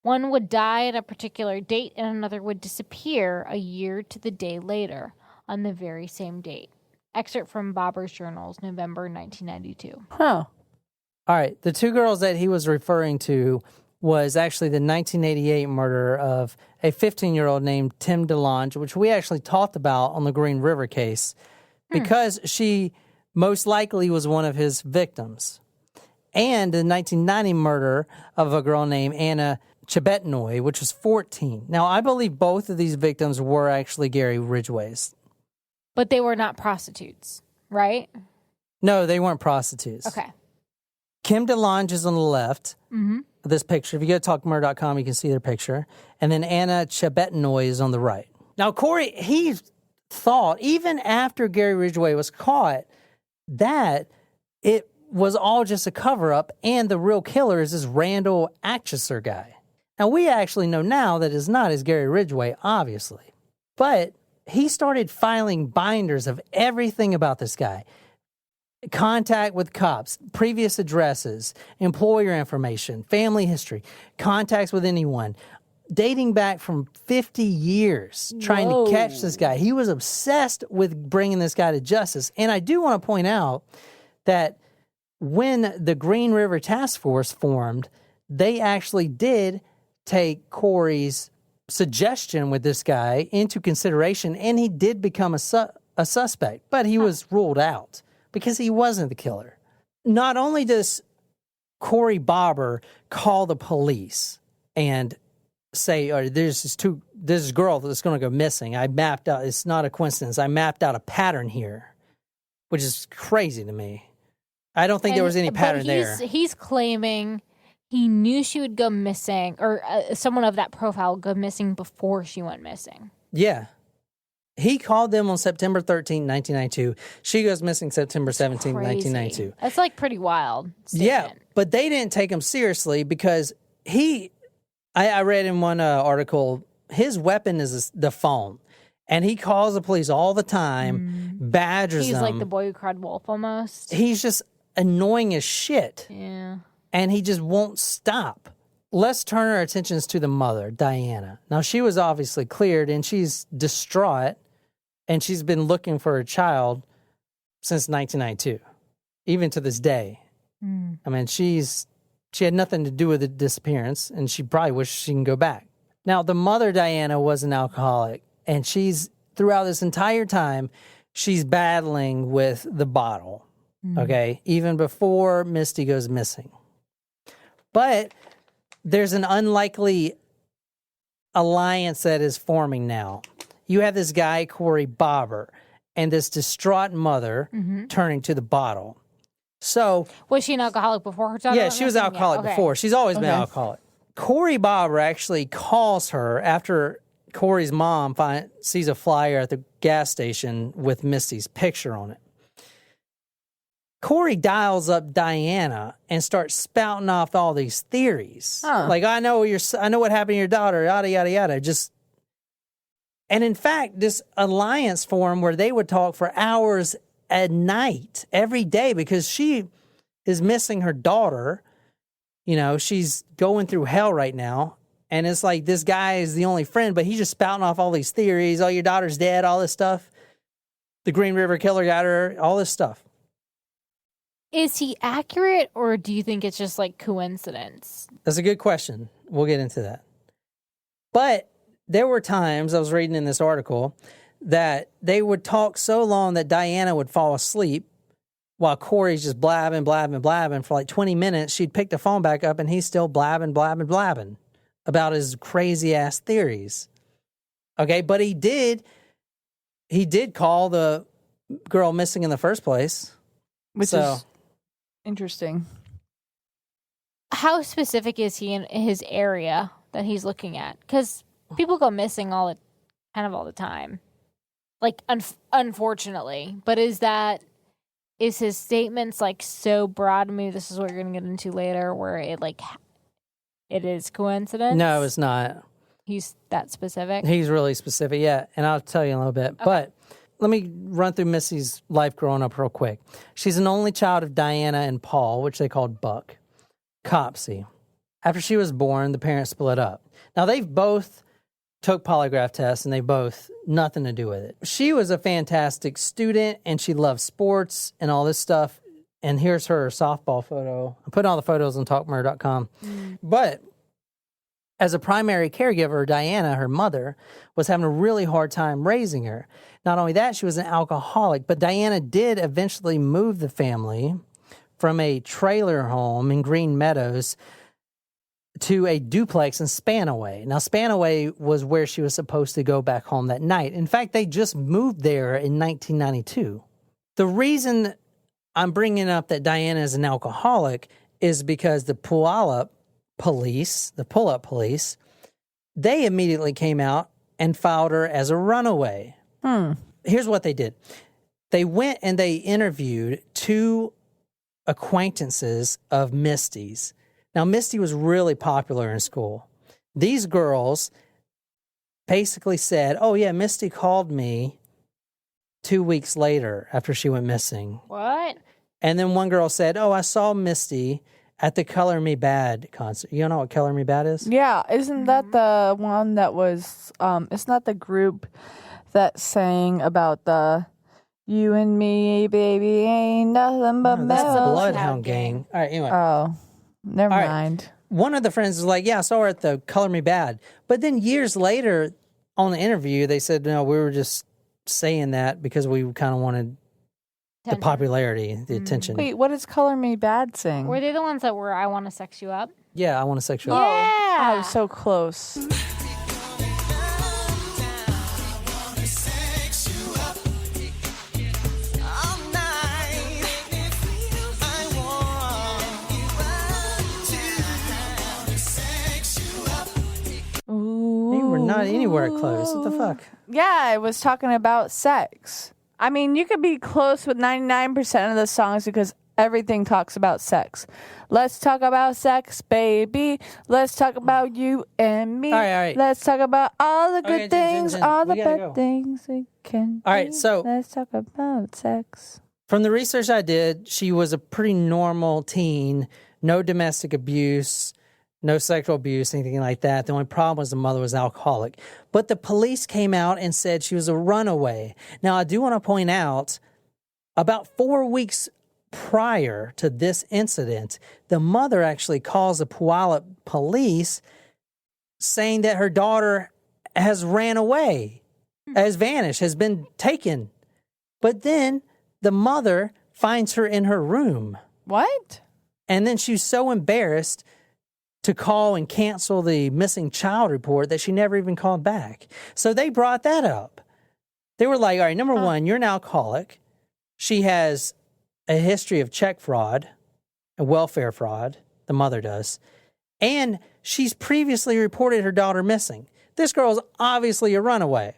One would die at a particular date and another would disappear a year to the day later on the very same date. Excerpt from Bobber's journals, November 1992. Huh. All right. The two girls that he was referring to was actually the 1988 murder of a 15-year-old named Tim DeLonge, which we actually talked about on the Green River case because she most likely was one of his victims. And the 1990 murder of a girl named Anna Chebetinoy, which was 14. Now, I believe both of these victims were actually Gary Ridgway's. But they were not prostitutes, right? No, they weren't prostitutes. Okay. Kim DeLonge is on the left of this picture. If you go to talkmurder.com, you can see their picture. And then Anna Chebetinoy is on the right. Now, Corey, he thought, even after Gary Ridgway was caught, that it was all just a cover-up and the real killer is this Randall Atchison guy. Now, we actually know now that it's not as Gary Ridgway, obviously. But he started filing binders of everything about this guy. Contact with cops, previous addresses, employer information, family history, contacts with anyone, dating back from 50 years, trying to catch this guy. He was obsessed with bringing this guy to justice. And I do want to point out that when the Green River Task Force formed, they actually did take Corey's suggestion with this guy into consideration, and he did become a suspect, but he was ruled out because he wasn't the killer. Not only does Corey Bobber call the police and say, oh, there's this girl that's going to go missing. I mapped out, it's not a coincidence, I mapped out a pattern here, which is crazy to me. I don't think there was any pattern there. He's claiming he knew she would go missing, or someone of that profile would go missing before she went missing. Yeah. He called them on September 13, 1992. She goes missing September 17, 1992. That's like pretty wild statement. Yeah, but they didn't take him seriously because I read in one article, his weapon is the phone. And he calls the police all the time, badgers them. He's like the boy who cried wolf almost. He's just annoying as shit. Yeah. And he just won't stop. Let's turn our attentions to the mother, Diana. Now, she was obviously cleared, and she's distraught, and she's been looking for her child since 1992, even to this day. I mean, she had nothing to do with the disappearance, and she probably wishes she can go back. Now, the mother, Diana, was an alcoholic, and throughout this entire time, she's battling with the bottle, okay, even before Misty goes missing. But there's an unlikely alliance that is forming now. You have this guy, Corey Bobber, and this distraught mother turning to the bottle. So, was she an alcoholic before her time? Yeah, she was alcoholic before. She's always been alcoholic. Corey Bobber actually calls her after Corey's mom sees a flyer at the gas station with Misty's picture on it. Corey dials up Diana and starts spouting off all these theories. Like, I know what happened to your daughter, yada, yada, yada. And in fact, this alliance formed where they would talk for hours at night, every day, because she is missing her daughter. You know, she's going through hell right now. And it's like, this guy is the only friend, but he's just spouting off all these theories. Oh, your daughter's dead, all this stuff. The Green River Killer got her, all this stuff. Is he accurate, or do you think it's just like coincidence? That's a good question. We'll get into that. But there were times, I was reading in this article, that they would talk so long that Diana would fall asleep while Corey's just blabbing for like 20 minutes. She'd pick the phone back up and he's still blabbing about his crazy-ass theories. Okay, but he did call the girl missing in the first place. Which is interesting. How specific is he in his area that he's looking at? Because people go missing all the time. Like, unfortunately. But is his statements like so broad? Maybe this is what you're going to get into later, where it is coincidence? No, it's not. He's that specific? He's really specific, yeah. And I'll tell you in a little bit. Okay. But let me run through Missy's life growing up real quick. She's an only child of Diana and Paul, which they called Buck Copsey. After she was born, the parents split up. Now, they've both took polygraph tests, and they both nothing to do with it. She was a fantastic student, and she loved sports and all this stuff. And here's her softball photo. I'm putting all the photos on talkmurder.com. But as a primary caregiver, Diana, her mother, was having a really hard time raising her. Not only that, she was an alcoholic, but Diana did eventually move the family from a trailer home in Green Meadows to a duplex in Spanaway. Now, Spanaway was where she was supposed to go back home that night. In fact, they just moved there in 1992. The reason I'm bringing up that Diana is an alcoholic is because the pull-up police, they immediately came out and filed her as a runaway. Here's what they did. They went and they interviewed 2 acquaintances of Misty's. Now, Misty was really popular in school. These girls basically said, oh, yeah, Misty called me 2 weeks later after she went missing. What? And then one girl said, oh, I saw Misty at the Color Me Bad concert. You know what Color Me Bad is? Yeah, isn't that the one that was, it's not the group that sang about the you and me, baby, ain't nothing but That's the metal. Bloodhound Gang. All right, anyway. Oh, never All right. mind. One of the friends was like, yeah, I saw her at the Color Me Bad. But then years later on the interview, they said, no, we were just saying that because we kind of wanted the popularity, the attention. Wait, what does Color Me Bad sing? Were they the ones that were I Want to Sex You Up? Yeah, I want to sex you up. Yeah. I was so close. You were not anywhere close. What the fuck? Yeah, I was talking about sex. I mean, you could be close with 99% of the songs because everything talks about sex. Let's talk about sex, baby. Let's talk about you and me. All right. Let's talk about all the good Okay, things, Jen, all the we gotta bad go. things we can All right, do. so- Let's talk about sex. From the research I did, she was a pretty normal teen, no domestic abuse, no sexual abuse, anything like that. The only problem was the mother was alcoholic. But the police came out and said she was a runaway. Now, I do want to point out, about 4 weeks prior to this incident, the mother actually calls the Puyallup police saying that her daughter has ran away, has vanished, has been taken. But then the mother finds her in her room. What? And then she's so embarrassed to call and cancel the missing child report that she never even called back. So they brought that up. They were like, all right, number one, you're an alcoholic. She has a history of check fraud and welfare fraud. The mother does. And she's previously reported her daughter missing. This girl's obviously a runaway.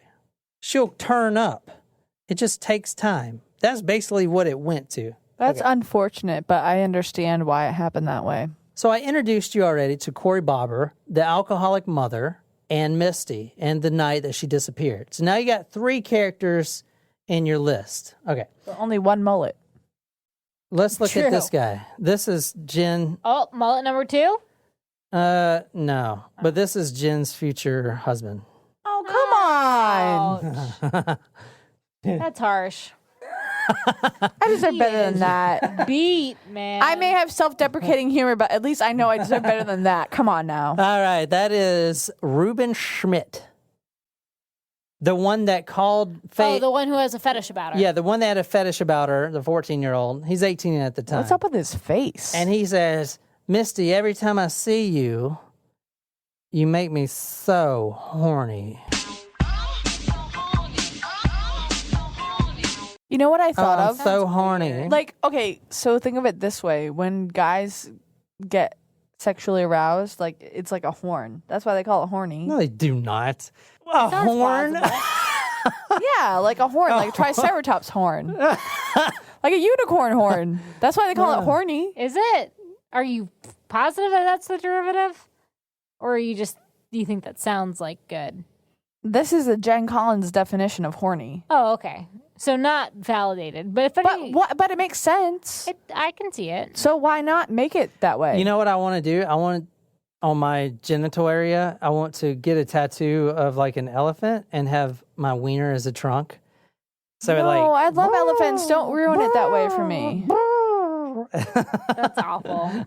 She'll turn up. It just takes time. That's basically what it went to. That's unfortunate, but I understand why it happened that way. So I introduced you already to Corey Bobber, the alcoholic mother, and Misty, and the night that she disappeared. So now you got 3 characters in your list. Okay. So only one mullet. Let's look True. at this guy. This is Jen. Oh, mullet number 2? No. But this is Jen's future husband. Oh, come on. That's harsh. I deserve better than that. Beat, man. I may have self-deprecating humor, but at least I know I deserve better than that. Come on now. All right. That is Ruben Schmidt. The one that called Oh, the one who has a fetish about her. Yeah, the one that had a fetish about her, the 14-year-old. He's 18 at the time. What's up with his face? And he says, Misty, every time I see you, you make me so horny. You know what I thought I'm of? so horny. Like, okay, so think of it this way. When guys get sexually aroused, like, it's like a horn. That's why they call it horny. No, they do not. A Sounds horn? plausible. Yeah, like a horn, like a Triceratops horn. Like a unicorn horn. That's why they call it horny. Is it? Are you positive that that's the derivative? Or are you just, do you think that sounds like good? This is a Jen Collins definition of horny. Oh, okay. So not validated. But if But it makes sense. I can see it. So why not make it that way? You know what I want to do? I want, on my genital area, I want to get a tattoo of like an elephant and have my wiener as a trunk. So no, like, I love elephants. Don't ruin it that way for me. That's awful.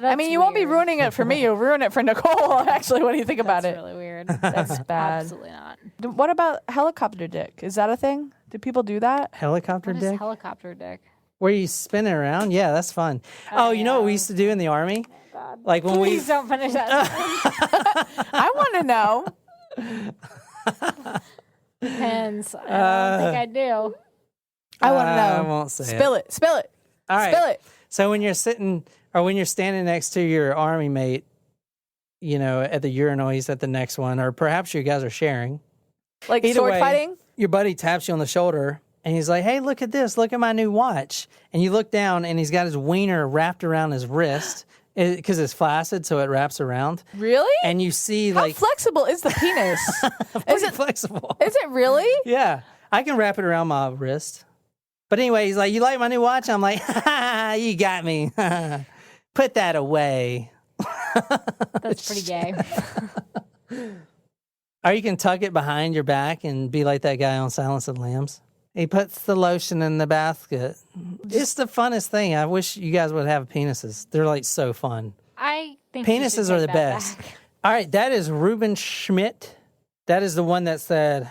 I mean, you won't be ruining it for me. You'll ruin it for Nicole, actually, when you think about That's it. really weird. That's bad. Absolutely not. What about helicopter dick? Is that a thing? Do people do that? helicopter What is dick? helicopter dick? Where you spin it around? Yeah, that's fun. Oh, you know what we used to do in the Army? God. Like when Please don't finish that. I want to know. Depends. I don't think I do. I want to know. I won't say Spill it. Spill it. All right. Spill it. So when you're sitting or when you're standing next to your army mate, you know, at the urinal, he's at the next one, or perhaps you guys are sharing. Like Either sword way, fighting? Your buddy taps you on the shoulder and he's like, hey, look at this. Look at my new watch. And you look down and he's got his wiener wrapped around his wrist because it's flaccid, so it wraps around. Really? And you see How like... flexible is the penis? Pretty flexible. Is it really? Yeah. I can wrap it around my wrist. But anyway, he's like, you like my new watch? I'm like, ha, you got me. Put that away. That's pretty gay. Or you can tuck it behind your back and be like that guy on Silence of the Lambs. He puts the lotion in the basket. It's the funnest thing. I wish you guys would have penises. They're like so fun. I think you should Penises take are the that best. back. All right, that is Ruben Schmidt. That is the one that said,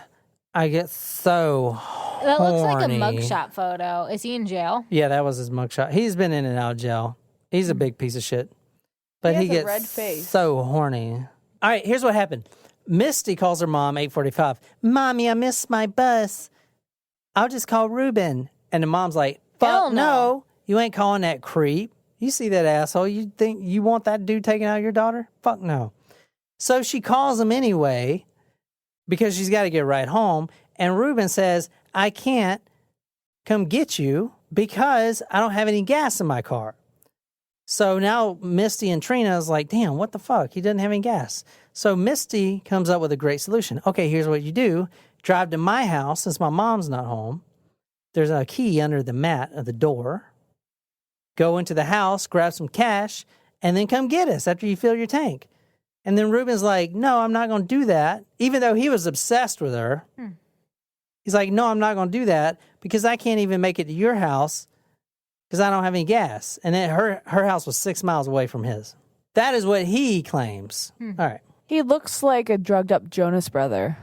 I get so That looks like a horny." mugshot photo. Is he in jail? Yeah, that was his mugshot. He's been in and out of jail. He's a big piece of shit. But He he has a gets red face. so horny. All right, here's what happened. Misty calls her mom, 8:45. Mommy, I missed my bus. I'll just call Ruben. And the mom's like, Hell fuck no. no. You ain't calling that creep. You see that asshole. You think you want that dude taking out your daughter? Fuck no. So she calls him anyway because she's got to get right home. And Ruben says, I can't come get you because I don't have any gas in my car. So now Misty and Trina is like, damn, what the fuck? He doesn't have any gas. So Misty comes up with a great solution. Okay, here's what you do. Drive to my house since my mom's not home. There's a key under the mat of the door. Go into the house, grab some cash, and then come get us after you fill your tank. And then Ruben's like, no, I'm not going to do that. Even though he was obsessed with her. He's like, no, I'm not going to do that because I can't even make it to your house because I don't have any gas. And then her house was 6 miles away from his. That is what he claims. All right. He looks like a drugged up Jonas brother.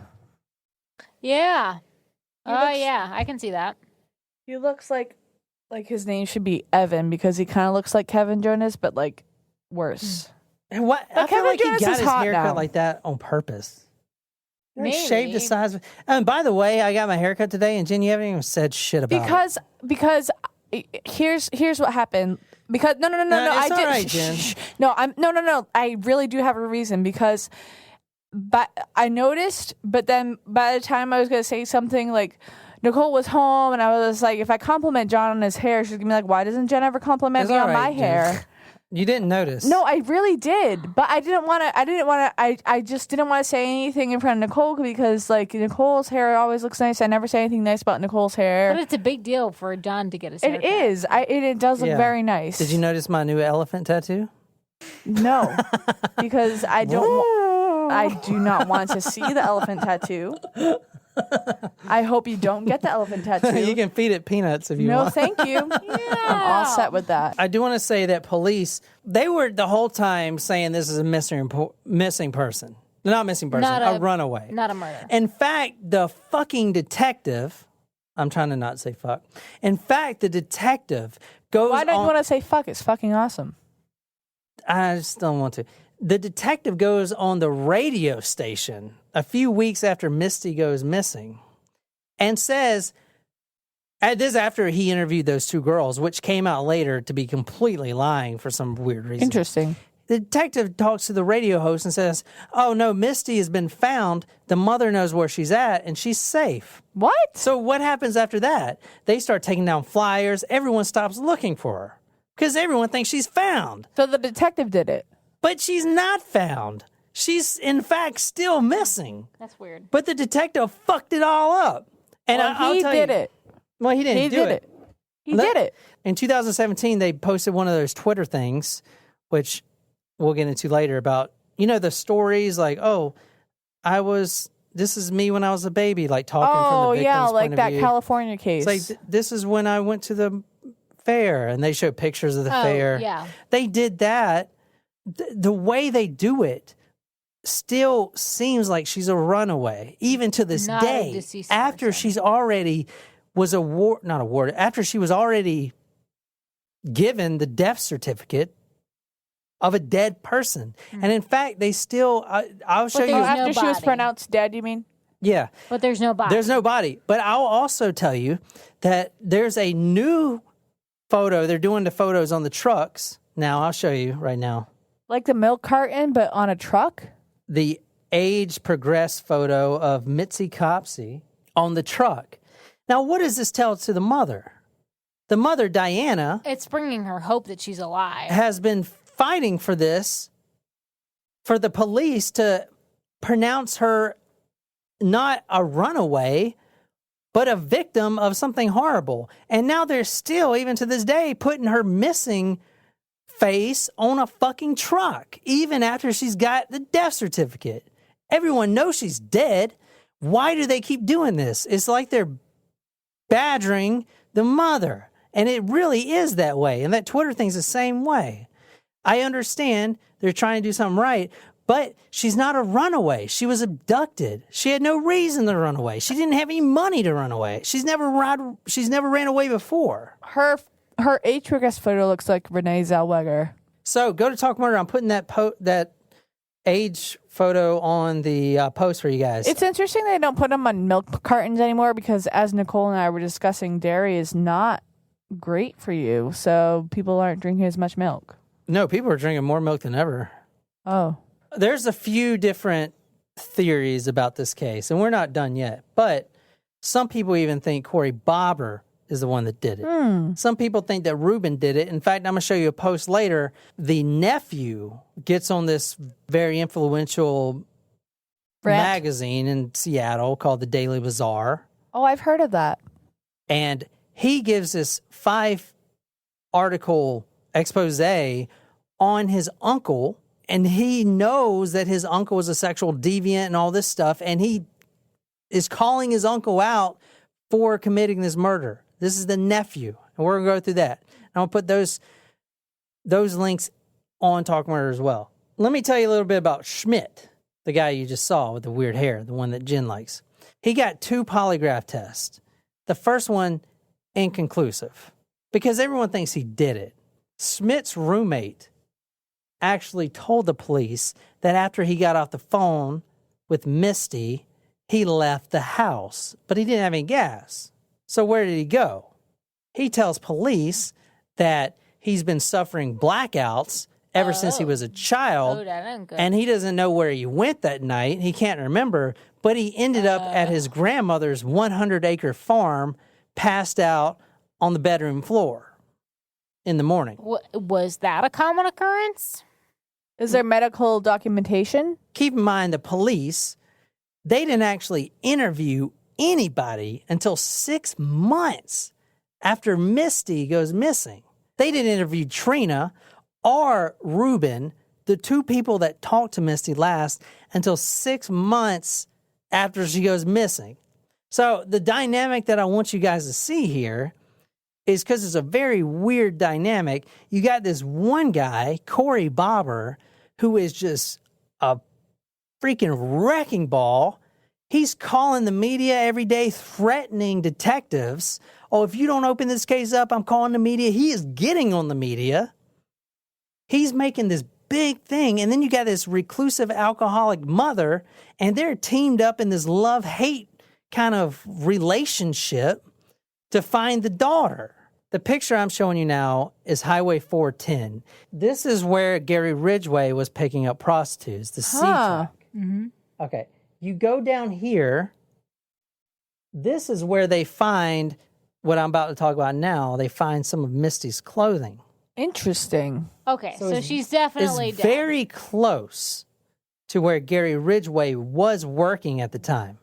Yeah. looks- Yeah. I can see that. He looks like his name should be Evan because he kind of looks like Kevin Jonas, but like worse. And what? But I feel Kevin like Jonas he got is his hot haircut now. like that on purpose. He Maybe. shaved the size. And by the way, I got my haircut today, and Jen, you haven't even said shit about it. Because here's what happened. Because no, I it's all did. right, Jen. No. I really do have a reason because, but I noticed. But then by the time I was gonna say something like. Nicole was home, and I was like, if I compliment John on his hair, she's gonna be like, why doesn't Jen ever compliment It's me all on right, my Jen. hair? You didn't notice. No, I really did, but I didn't want to. I just didn't want to say anything in front of Nicole because like Nicole's hair always looks nice. I never say anything nice about Nicole's hair. But it's a big deal for John to get his It haircut. is. It does look Yeah. very nice. Did you notice my new elephant tattoo? No, because I don't. I do not want to see the elephant tattoo. I hope you don't get the elephant tattoo. You can feed it peanuts if you No, want. thank you. I'm all set with that. I do want to say that police, they were the whole time saying this is a missing person. Not missing person, Not a runaway. Not a murder. In fact, the fucking detective, I'm trying to not say fuck. In fact, the detective goes Why don't on. you want to say fuck? It's fucking awesome. I just don't want to. The detective goes on the radio station a few weeks after Misty goes missing and says, this is after he interviewed those two girls, which came out later to be completely lying for some weird reason. Interesting. The detective talks to the radio host and says, oh no, Misty has been found. The mother knows where she's at and she's safe. What? So what happens after that? They start taking down flyers. Everyone stops looking for her because everyone thinks she's found. So the detective did it. But she's not found. She's, in fact, still missing. That's weird. But the detective fucked it all up. And I'll he tell did you, it. Well, he didn't He do did it. it. He did it. In 2017, they posted one of those Twitter things, which we'll get into later, about, the stories like, this is me when I was a baby, like talking from the victim's yeah, like point of that view. California case. It's like, this is when I went to the fair, and they show pictures of the fair. Yeah. They did that. The way they do it still seems like she's a runaway, even to this Not a day. deceased After person. she's already after she was already given the death certificate of a dead person. And in fact, they still, I'll show you. there's After no she was body. pronounced dead, you mean? Yeah. But there's no body. There's no body. But I'll also tell you that there's a new photo. They're doing the photos on the trucks. Now, I'll show you right now. Like the milk carton, but on a truck? The age progressed photo of Misty Copsey on the truck. Now, what does this tell to the mother? The mother, Diana, It's bringing her hope that she's alive. has been fighting for this, for the police to pronounce her not a runaway, but a victim of something horrible. And now they're still, even to this day, putting her missing face on a fucking truck, even after she's got the death certificate. Everyone knows she's dead. Why do they keep doing this? It's like they're badgering the mother. And it really is that way. And that Twitter thing's the same way. I understand they're trying to do something right, but she's not a runaway. She was abducted. She had no reason to run away. She didn't have any money to run away. She's never ran away before. Her age progress photo looks like Renee Zellweger. So go to Talk Murder. I'm putting that age photo on the post for you guys. It's interesting they don't put them on milk cartons anymore because, as Nicole and I were discussing, dairy is not great for you. So people aren't drinking as much milk. No, people are drinking more milk than ever. Oh. There's a few different theories about this case, and we're not done yet. But some people even think Corey Bobber is the one that did it. Some people think that Ruben did it. In fact, I'm going to show you a post later. The nephew gets on this very influential magazine in Seattle called the Daily Bazaar. Oh, I've heard of that. And he gives this 5-article expose on his uncle, and he knows that his uncle is a sexual deviant and all this stuff, and he is calling his uncle out for committing this murder. This is the nephew, and we're going to go through that. I'm going to put those links on Talk Murder as well. Let me tell you a little bit about Schmidt, the guy you just saw with the weird hair, the one that Jen likes. He got 2 polygraph tests. The first one, inconclusive, because everyone thinks he did it. Schmidt's roommate actually told the police that after he got off the phone with Misty, he left the house, but he didn't have any gas. So where did he go? He tells police that he's been suffering blackouts ever since he was a child, and he doesn't know where he went that night. He can't remember, but he ended up at his grandmother's 100-acre farm, passed out on the bedroom floor in the morning. Was that a common occurrence? Is there medical documentation? Keep in mind, the police, they didn't actually interview anybody until 6 months after Misty goes missing. They didn't interview Trina or Ruben, the 2 people that talked to Misty last, until 6 months after she goes missing. So the dynamic that I want you guys to see here is, because it's a very weird dynamic, you got this one guy, Corey Bobber, who is just a freaking wrecking ball. He's calling the media every day, threatening detectives. Oh, if you don't open this case up, I'm calling the media. He is getting on the media. He's making this big thing. And then you got this reclusive alcoholic mother, and they're teamed up in this love-hate kind of relationship to find the daughter. The picture I'm showing you now is Highway 410. This is where Gary Ridgway was picking up prostitutes, the C-track. Mm-hmm. Okay. You go down here. This is where they find what I'm about to talk about now. They find some of Misty's clothing. Interesting. Okay, so she's definitely It's dead. very close to where Gary Ridgway was working at the time.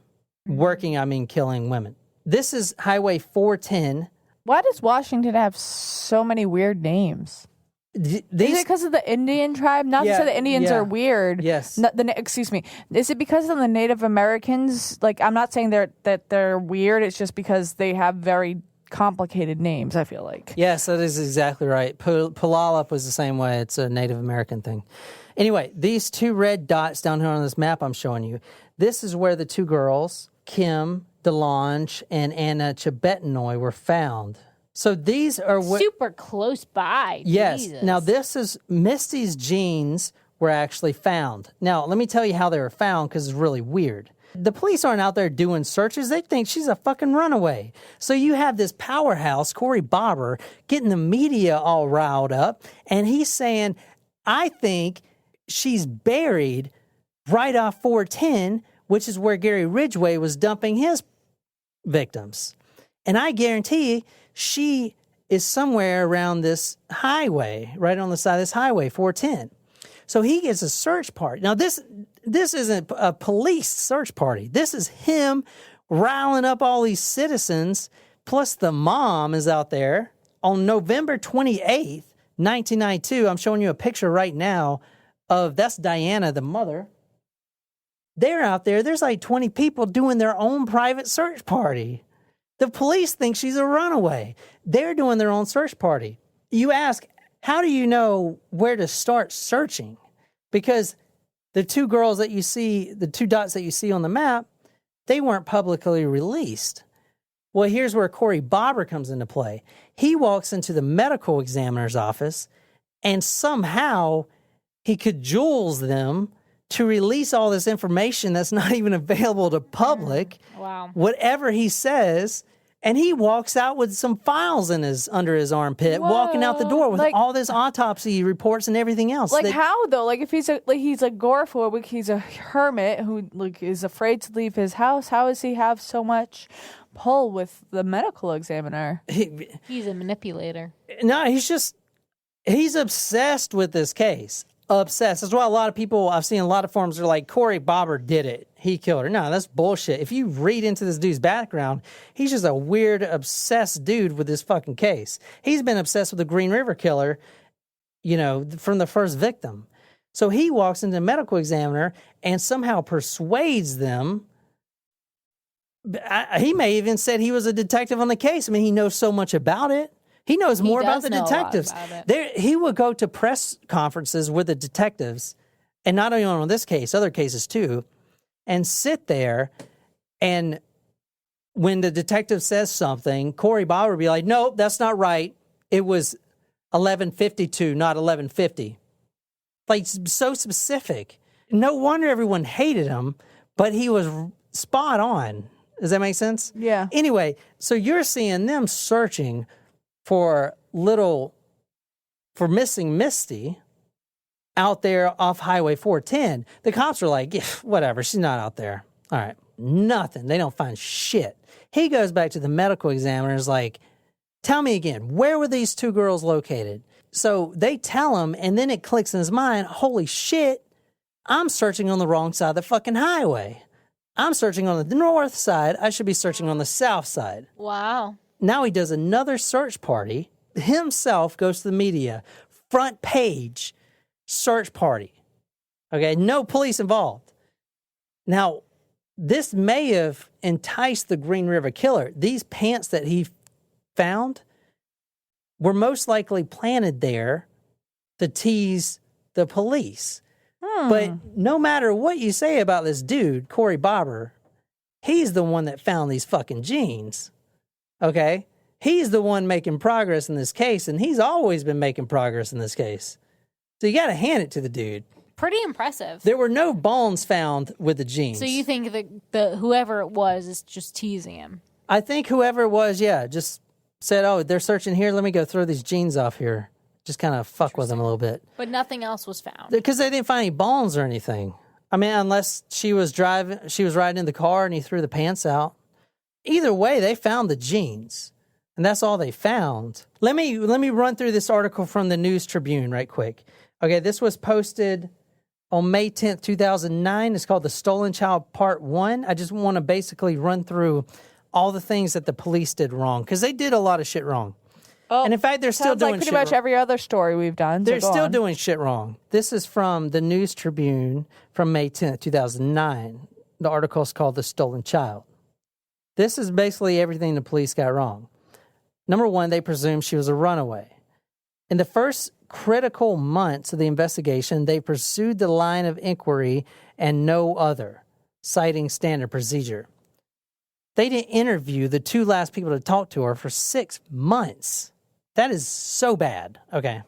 Working, I mean killing women. This is Highway 410. Why does Washington have so many weird names? Is it because of the Indian tribe? Not to say the Indians are weird. Yes. Excuse me. Is it because of the Native Americans? Like, I'm not saying that they're weird. It's just because they have very complicated names, I feel like. Yes, that is exactly right. Puyallup was the same way. It's a Native American thing. Anyway, these 2 red dots down here on this map I'm showing you, this is where the 2 girls, Kim DeLonge and Anna Chebetinoy, were found. So these are what... Super close by. Yes. Jesus. Now, this is... Misty's jeans were actually found. Now, let me tell you how they were found, because it's really weird. The police aren't out there doing searches. They think she's a fucking runaway. So you have this powerhouse, Corey Bobber, getting the media all riled up, and he's saying, I think she's buried right off 410, which is where Gary Ridgway was dumping his victims. And I guarantee she is somewhere around this highway, right on the side of this highway, 410. So he gets a search party. Now, this isn't a police search party. This is him riling up all these citizens, plus the mom is out there. On November 28th, 1992, I'm showing you a picture right now of, that's Diana, the mother. They're out there. There's like 20 people doing their own private search party. The police think she's a runaway. They're doing their own search party. You ask, how do you know where to start searching? Because the two girls that you see, the two dots that you see on the map, they weren't publicly released. Well, here's where Corey Bobber comes into play. He walks into the medical examiner's office, and somehow he cajoles them to release all this information that's not even available to public. Wow. Whatever he says, and he walks out with some files in under his armpit, walking out the door with all this autopsy reports and everything else. Like, how though? Like, if he's he's agoraphobic, he's a hermit who is afraid to leave his house. How does he have so much pull with the medical examiner? He's a manipulator. No, he's obsessed with this case. Obsessed. That's why a lot of people, I've seen a lot of forums are like, Corey Bobber did it. He killed her. No, that's bullshit. If you read into this dude's background, he's just a weird, obsessed dude with this fucking case. He's been obsessed with the Green River killer, from the first victim. So he walks into the medical examiner and somehow persuades them. He may even said he was a detective on the case. I mean, he knows so much about it. He knows more about the detectives. He would go to press conferences with the detectives, and not only on this case, other cases too, and sit there, and when the detective says something, Corey Bauer would be like, nope, that's not right. It was 11:52, not 11:50. Like, so specific. No wonder everyone hated him, but he was spot on. Does that make sense? Yeah. Anyway, so you're seeing them searching for missing Misty out there off Highway 410. The cops are like, yeah, whatever, she's not out there. All right, nothing. They don't find shit. He goes back to the medical examiner and is like, tell me again, where were these two girls located? So they tell him, and then it clicks in his mind, holy shit, I'm searching on the wrong side of the fucking highway. I'm searching on the north side. I should be searching on the south side. Wow. Now he does another search party, himself goes to the media, front page, search party. Okay, no police involved. Now, this may have enticed the Green River Killer. These pants that he found were most likely planted there to tease the police. But no matter what you say about this dude, Corey Bobber, he's the one that found these fucking jeans. Okay? He's the one making progress in this case, and he's always been making progress in this case. So you got to hand it to the dude. Pretty impressive. There were no bones found with the jeans. So you think that whoever it was is just teasing him? I think whoever it was, just said, oh, they're searching here. Let me go throw these jeans off here. Just kind of fuck with them a little bit. But nothing else was found. Because they didn't find any bones or anything. I mean, unless she was riding in the car and he threw the pants out. Either way, they found the jeans. And that's all they found. Let me run through this article from the News Tribune right quick. Okay, this was posted on May 10th, 2009. It's called The Stolen Child Part 1. I just want to basically run through all the things that the police did wrong. Because they did a lot of shit wrong. Oh, and in fact, they're still doing like pretty shit much wrong. Every other story we've done. They're still doing shit wrong. This is from the News Tribune from May 10th, 2009. The article is called The Stolen Child. This is basically everything the police got wrong. Number one, they presumed she was a runaway. In the first critical months of the investigation, they pursued the line of inquiry and no other, citing standard procedure. They didn't interview the two last people to talk to her for 6 months. That is so bad. Okay.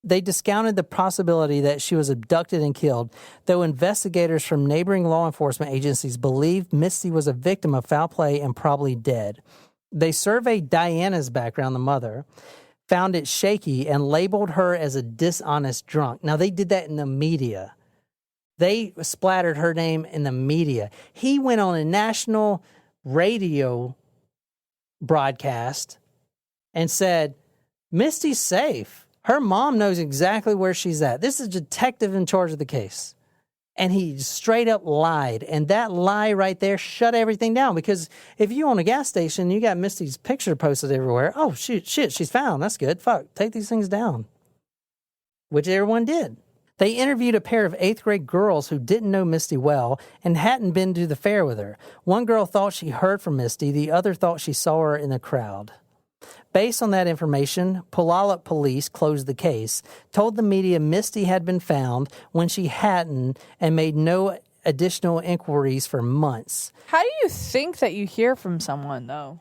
They discounted the possibility that she was abducted and killed, though investigators from neighboring law enforcement agencies believed Misty was a victim of foul play and probably dead. They surveyed Diana's background, the mother, found it shaky, and labeled her as a dishonest drunk. Now, they did that in the media. They splattered her name in the media. He went on a national radio broadcast and said, Misty's safe. Her mom knows exactly where she's at. This is a detective in charge of the case. And he straight up lied. And that lie right there shut everything down. Because if you own a gas station, you got Misty's picture posted everywhere. Oh, shit, she's found. That's good. Fuck, take these things down. Which everyone did. They interviewed a pair of 8th grade girls who didn't know Misty well and hadn't been to the fair with her. One girl thought she heard from Misty. The other thought she saw her in the crowd. Based on that information, Puyallup police closed the case, told the media Misty had been found when she hadn't, and made no additional inquiries for months. How do you think that you hear from someone, though?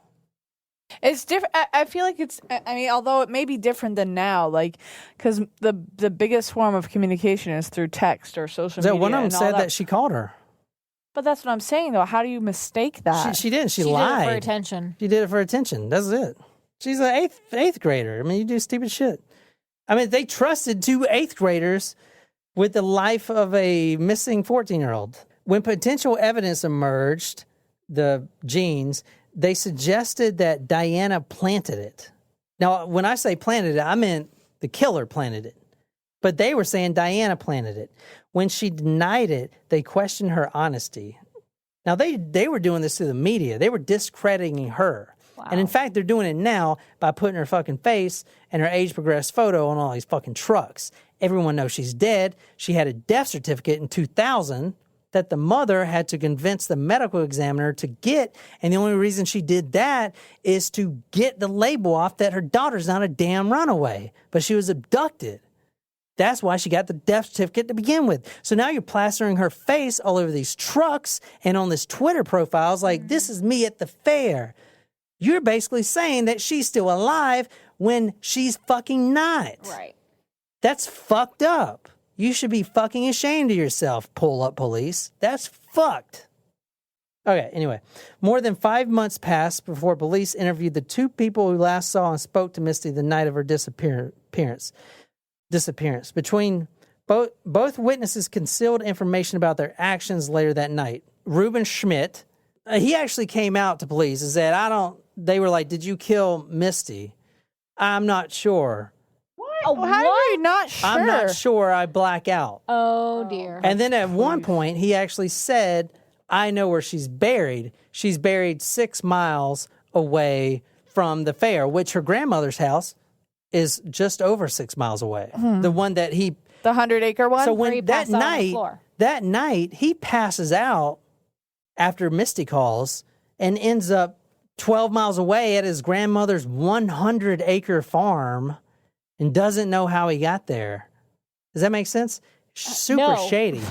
It's different. I feel like it's, I mean, although it may be different than now, like, because the biggest form of communication is through text or social media. One of them said that she called her. But that's what I'm saying, though. How do you mistake that? She didn't. She She lied. did it for attention. She did it for attention. That's it. She's an eighth grader. I mean, you do stupid shit. I mean, they trusted 2 8th graders with the life of a missing 14-year-old. When potential evidence emerged, the genes, they suggested that Diana planted it. Now, when I say planted it, I meant the killer planted it. But they were saying Diana planted it. When she denied it, they questioned her honesty. Now, they were doing this to the media. They were discrediting her. Wow. And in fact, they're doing it now by putting her fucking face and her age-progressed photo on all these fucking trucks. Everyone knows she's dead. She had a death certificate in 2000 that the mother had to convince the medical examiner to get, and the only reason she did that is to get the label off that her daughter's not a damn runaway, but she was abducted. That's why she got the death certificate to begin with. So now you're plastering her face all over these trucks and on this Twitter profiles like, this is me at the fair. You're basically saying that she's still alive when she's fucking not. Right. That's fucked up. You should be fucking ashamed of yourself, Puyallup police. That's fucked. Okay, anyway. More than 5 months passed before police interviewed the 2 people who last saw and spoke to Misty the night of her disappearance. Between both witnesses concealed information about their actions later that night. Reuben Schmidt, he actually came out to police and said, they were like, did you kill Misty? I'm not sure. How are you not sure? I'm not sure. I black out. Oh, dear. And then at one point, he actually said, I know where she's buried. She's buried 6 miles away from the fair, which her grandmother's house is just over 6 miles away. The one that the 100-acre one? So when that night, he passes out after Misty calls and ends up 12 miles away at his grandmother's 100-acre farm and doesn't know how he got there. Does that make sense? Super shady.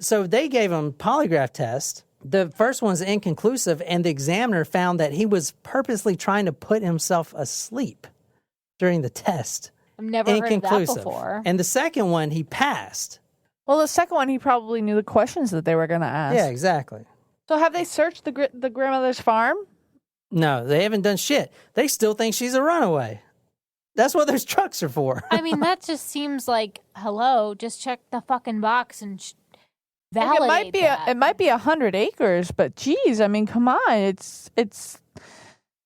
So they gave him polygraph test. The first one's inconclusive, and the examiner found that he was purposely trying to put himself asleep during the test. I've never heard of that before. And the second one, he passed. Well, the second one, he probably knew the questions that they were going to ask. Yeah, exactly. So have they searched the grandmother's farm? No, they haven't done shit. They still think she's a runaway. That's what those trucks are for. I mean, that just seems like, hello, just check the fucking box and validate it might be 100 acres, but geez, I mean, come on, it's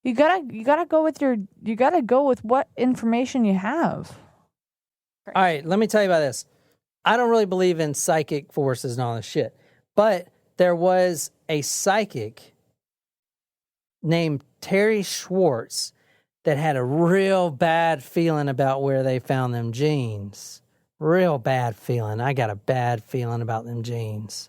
you gotta go with what information you have. All right, let me tell you about this. I don't really believe in psychic forces and all this shit, but there was a psychic named Terry Schwartz that had a real bad feeling about where they found them jeans. Real bad feeling. I got a bad feeling about them jeans.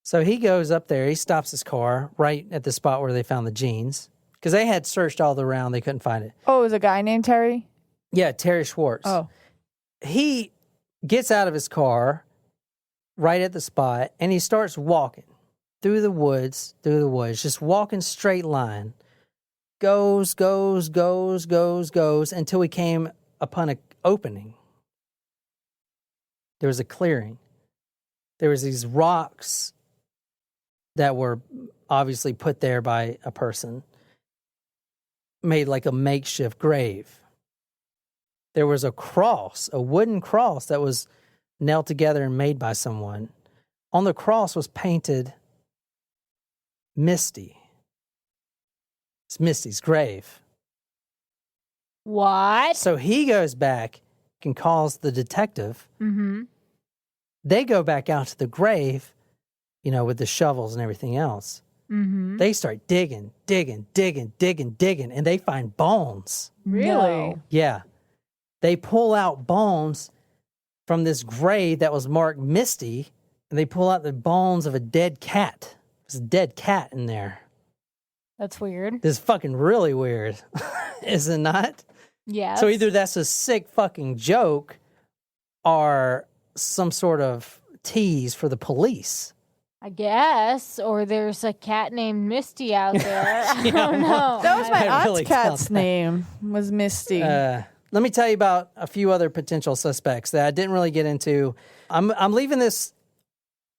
So he goes up there. He stops his car right at the spot where they found the jeans because they had searched all around. They couldn't find it. Oh, it was a guy named Terry? Yeah, Terry Schwartz. Oh. He gets out of his car right at the spot and he starts walking. through the woods, just walking straight line. Goes until he came upon an opening. There was a clearing. There was these rocks that were obviously put there by a person, made like a makeshift grave. There was a cross, a wooden cross that was nailed together and made by someone. On the cross was painted Misty. It's Misty's grave. What? So he goes back and calls the detective. Mm-hmm. They go back out to the grave, with the shovels and everything else. Mm-hmm. They start digging, and they find bones. Really? No. Yeah. They pull out bones from this grave that was marked Misty, and they pull out the bones of a dead cat. There's a dead cat in there. That's weird. This is fucking really weird, is it not? Yeah. So either that's a sick fucking joke or some sort of tease for the police. I guess. Or there's a cat named Misty out there. I don't know. That was my I aunt's really cat's felt that. name, was Misty. Let me tell you about a few other potential suspects that I didn't really get into. I'm leaving this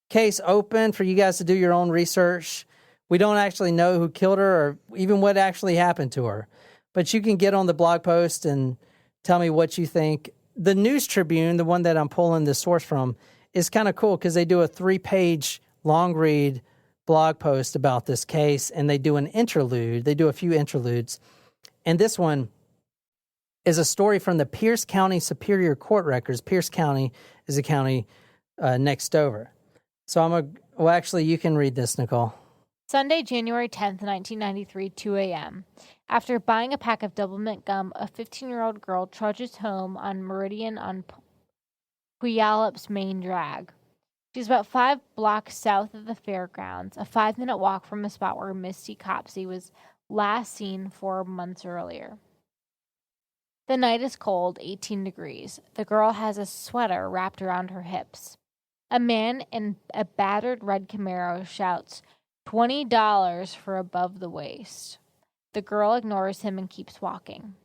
case open for you guys to do your own research. We don't actually know who killed her or even what actually happened to her. But you can get on the blog post and tell me what you think. The News Tribune, the one that I'm pulling the source from, is kind of cool because they do a 3-page long read blog post about this case, and they do an interlude. They do a few interludes. And this one is a story from the Pierce County Superior Court records. Pierce County is a county next over. So actually, you can read this, Nicole. Sunday, January 10th, 1993, 2 a.m. After buying a pack of double mint gum, a 15-year-old girl trudges home on Meridian on Puyallup's main drag. She's about 5 blocks south of the fairgrounds, a 5-minute walk from the spot where Misty Copsey was last seen 4 months earlier. The night is cold, 18 degrees. The girl has a sweater wrapped around her hips. A man in a battered red Camaro shouts, $20 for above the waist. The girl ignores him and keeps walking.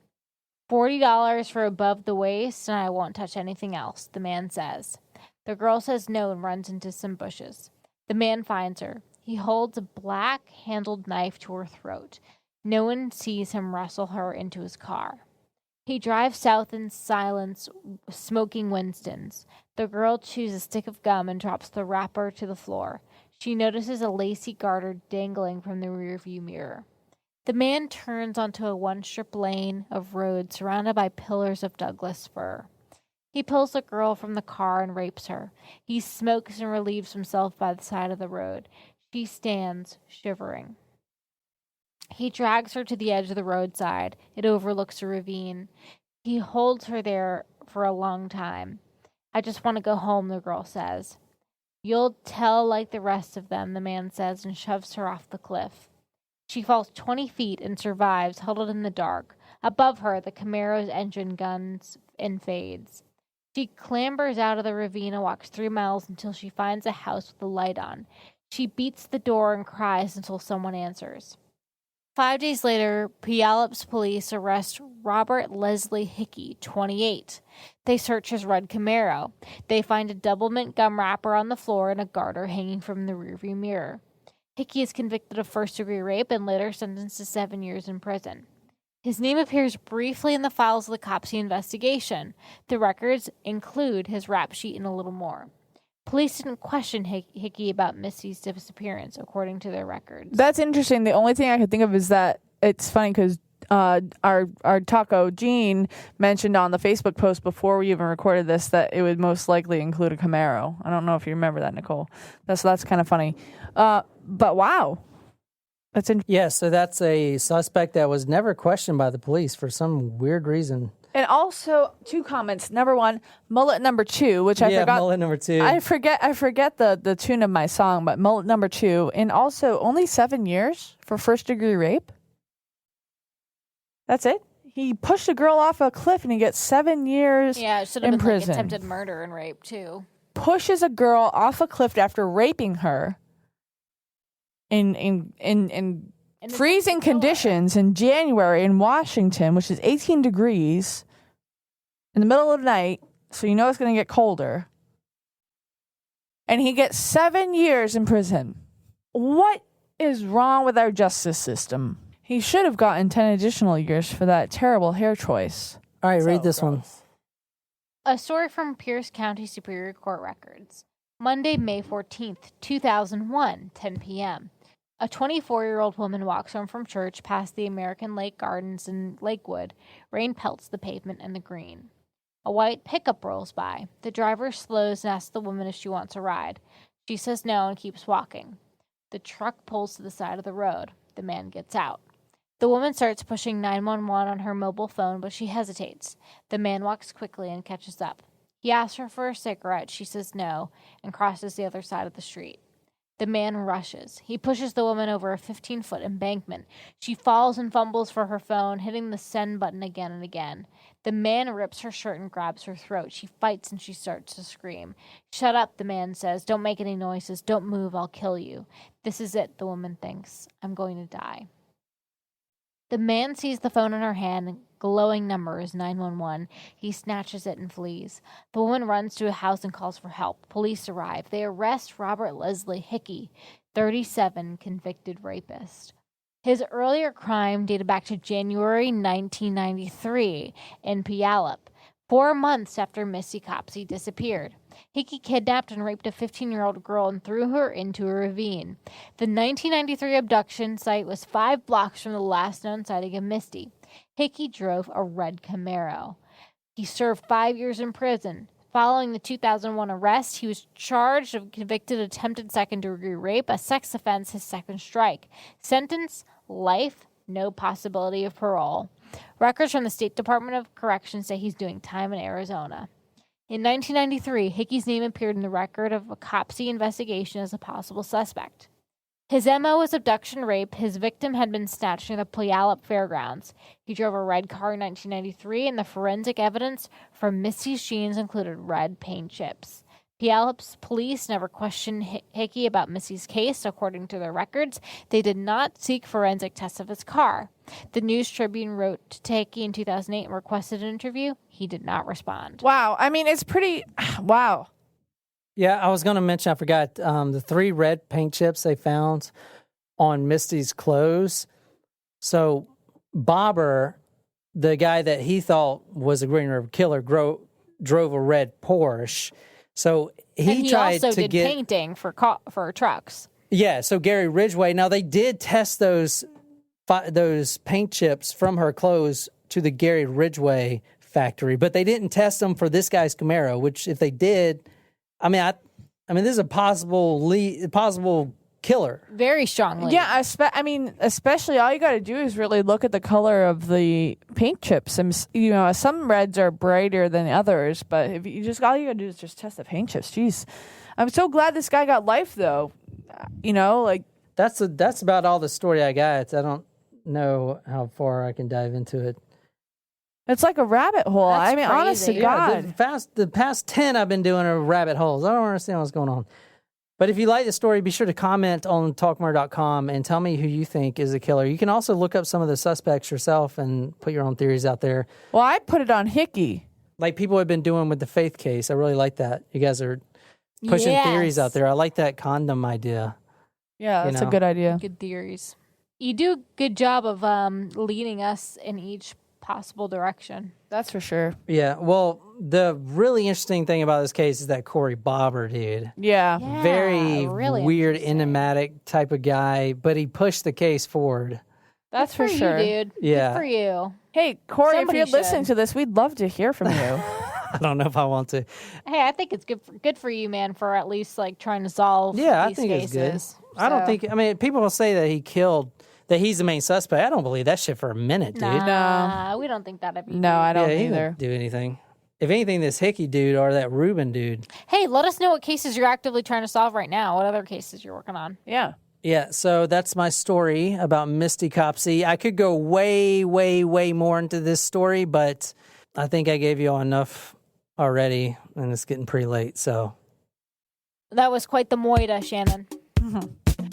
$40 for above the waist, and I won't touch anything else, the man says. The girl says no and runs into some bushes. The man finds her. He holds a black-handled knife to her throat. No one sees him wrestle her into his car. He drives south in silence, smoking Winston's. The girl chews a stick of gum and drops the wrapper to the floor. She notices a lacy garter dangling from the rearview mirror. The man turns onto a one-strip lane of road surrounded by pillars of Douglas fir. He pulls the girl from the car and rapes her. He smokes and relieves himself by the side of the road. She stands, shivering. He drags her to the edge of the roadside. It overlooks a ravine. He holds her there for a long time. I just want to go home, the girl says. You'll tell like the rest of them, the man says, and shoves her off the cliff. She falls 20 feet and survives, huddled in the dark. Above her, the Camaro's engine guns and fades. She clambers out of the ravine and walks 3 miles until she finds a house with a light on. She beats the door and cries until someone answers. 5 days later, Puyallup's police arrest Robert Leslie Hickey, 28. They search his red Camaro. They find a double mint gum wrapper on the floor and a garter hanging from the rearview mirror. Hickey is convicted of first-degree rape and later sentenced to 7 years in prison. His name appears briefly in the files of the Copsey investigation. The records include his rap sheet and a little more. Police didn't question Hickey about Misty's disappearance, according to their records. That's interesting. The only thing I could think of is that it's funny because our taco Gene mentioned on the Facebook post before we even recorded this that it would most likely include a Camaro. I don't know if you remember that, Nicole. That's kind of funny. But wow. That's interesting. Yeah, so that's a suspect that was never questioned by the police for some weird reason. And also 2 comments. Number 1, mullet number 2, which I forgot. Mullet number 2. I forget the tune of my song, but mullet number 2, and also only 7 years for first degree rape. That's it. He pushed a girl off a cliff and he gets 7 years Yeah, it should have in been prison. like attempted murder and rape too. Pushes a girl off a cliff after raping her. in freezing conditions in January in Washington, which is 18 degrees in the middle of the night, so you know it's going to get colder. And he gets 7 years in prison. What is wrong with our justice system? He should have gotten 10 additional years for that terrible hair choice. All right, read this one. A story from Pierce County Superior Court records. Monday, May 14th, 2001, 10 p.m. A 24-year-old woman walks home from church past the American Lake Gardens in Lakewood. Rain pelts the pavement and the green. A white pickup rolls by. The driver slows and asks the woman if she wants a ride. She says no and keeps walking. The truck pulls to the side of the road. The man gets out. The woman starts pushing 911 on her mobile phone, but she hesitates. The man walks quickly and catches up. He asks her for a cigarette. She says no and crosses the other side of the street. The man rushes. He pushes the woman over a 15-foot embankment. She falls and fumbles for her phone, hitting the send button again and again. The man rips her shirt and grabs her throat. She fights and she starts to scream. Shut up, the man says. Don't make any noises. Don't move. I'll kill you. This is it, the woman thinks. I'm going to die. The man sees the phone in her hand. Glowing number is 911. He snatches it and flees. The woman runs to a house and calls for help. Police arrive. They arrest Robert Leslie Hickey, 37, convicted rapist. His earlier crime dated back to January 1993 in Puyallup, 4 months after Misty Copsey disappeared. Hickey kidnapped and raped a 15-year-old girl and threw her into a ravine. The 1993 abduction site was 5 blocks from the last known sighting of Misty. Hickey drove a red Camaro. He served 5 years in prison. Following the 2001 arrest, he was charged of convicted attempted second-degree rape, a sex offense, his second strike. Sentence, life, no possibility of parole. Records from the State Department of Corrections say he's doing time in Arizona. In 1993, Hickey's name appeared in the record of a Copsey investigation as a possible suspect. His MO was abduction rape. His victim had been snatched near the Puyallup Fairgrounds. He drove a red car in 1993, and the forensic evidence from Misty's jeans included red paint chips. Puyallup's police never questioned Hickey about Misty's case, according to their records. They did not seek forensic tests of his car. The News Tribune wrote to Hickey in 2008 and requested an interview. He did not respond. Wow. I mean, it's pretty... Wow. Yeah, I was going to mention, I forgot, the 3 red paint chips they found on Misty's clothes. So Bobber, the guy that he thought was a Green River Killer, drove a red Porsche. So he tried also to did get painting for trucks. Yeah, so Gary Ridgway. Now they did test those paint chips from her clothes to the Gary Ridgway factory, but they didn't test them for this guy's Camaro. Which, if they did, I mean, this is a possible killer. Very strongly. Yeah, especially all you got to do is really look at the color of the paint chips. And, some reds are brighter than others, but if you all you got to do is just test the paint chips. Jeez, I'm so glad this guy got life, though. That's about all the story I got. I don't know how far I can dive into it. It's like a rabbit hole. That's crazy. Honest to God. The past 10 I've been doing are rabbit holes. I don't understand what's going on. But if you like the story, be sure to comment on talkmurder.com and tell me who you think is the killer. You can also look up some of the suspects yourself and put your own theories out there. Well, I put it on Hickey. Like people have been doing with the Faith case. I really like that. You guys are pushing theories out there. I like that condom idea. Yeah, that's a good idea. Good theories. You do a good job of leading us in each possible direction. That's for sure. Yeah, well, the really interesting thing about this case is that Corey Bobber dude. Yeah. Very really weird, enigmatic type of guy, but he pushed the case forward. That's for sure. You, dude. Yeah. Good for you. Hey, Corey, Somebody if you're should. listening to this, we'd love to hear from you. I don't know if I want to. Hey, I think it's good for you, man, for at least trying to solve these I think cases. it's good. I don't think, people will say that he's the main suspect. I don't believe that shit for a minute, dude. Nah, we don't think that of you. No, I don't he either. didn't do anything. If anything, this Hickey dude or that Rubin dude. Hey, let us know what cases you're actively trying to solve right now. What other cases you're working on? Yeah. Yeah, so that's my story about Misty Copsey. I could go way, way, way more into this story, but I think I gave you all enough already, and it's getting pretty late, so. That was quite the moida, Shannon.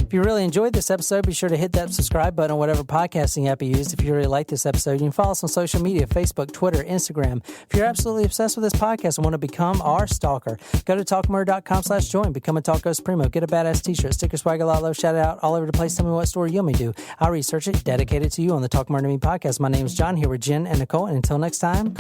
If you really enjoyed this episode, be sure to hit that subscribe button on whatever podcasting app you use. If you really like this episode, you can follow us on social media, Facebook, Twitter, Instagram. If you're absolutely obsessed with this podcast and want to become our stalker, go to talkmurder.com/join. Become a Talk Ghost Primo. Get a badass t-shirt, sticker, swag, a lot, love, shout it out all over the place. Tell me what story you want me to do. I'll research it, dedicate it to you on the Talk Murder to Me podcast. My name is John, here with Jen and Nicole, and until next time...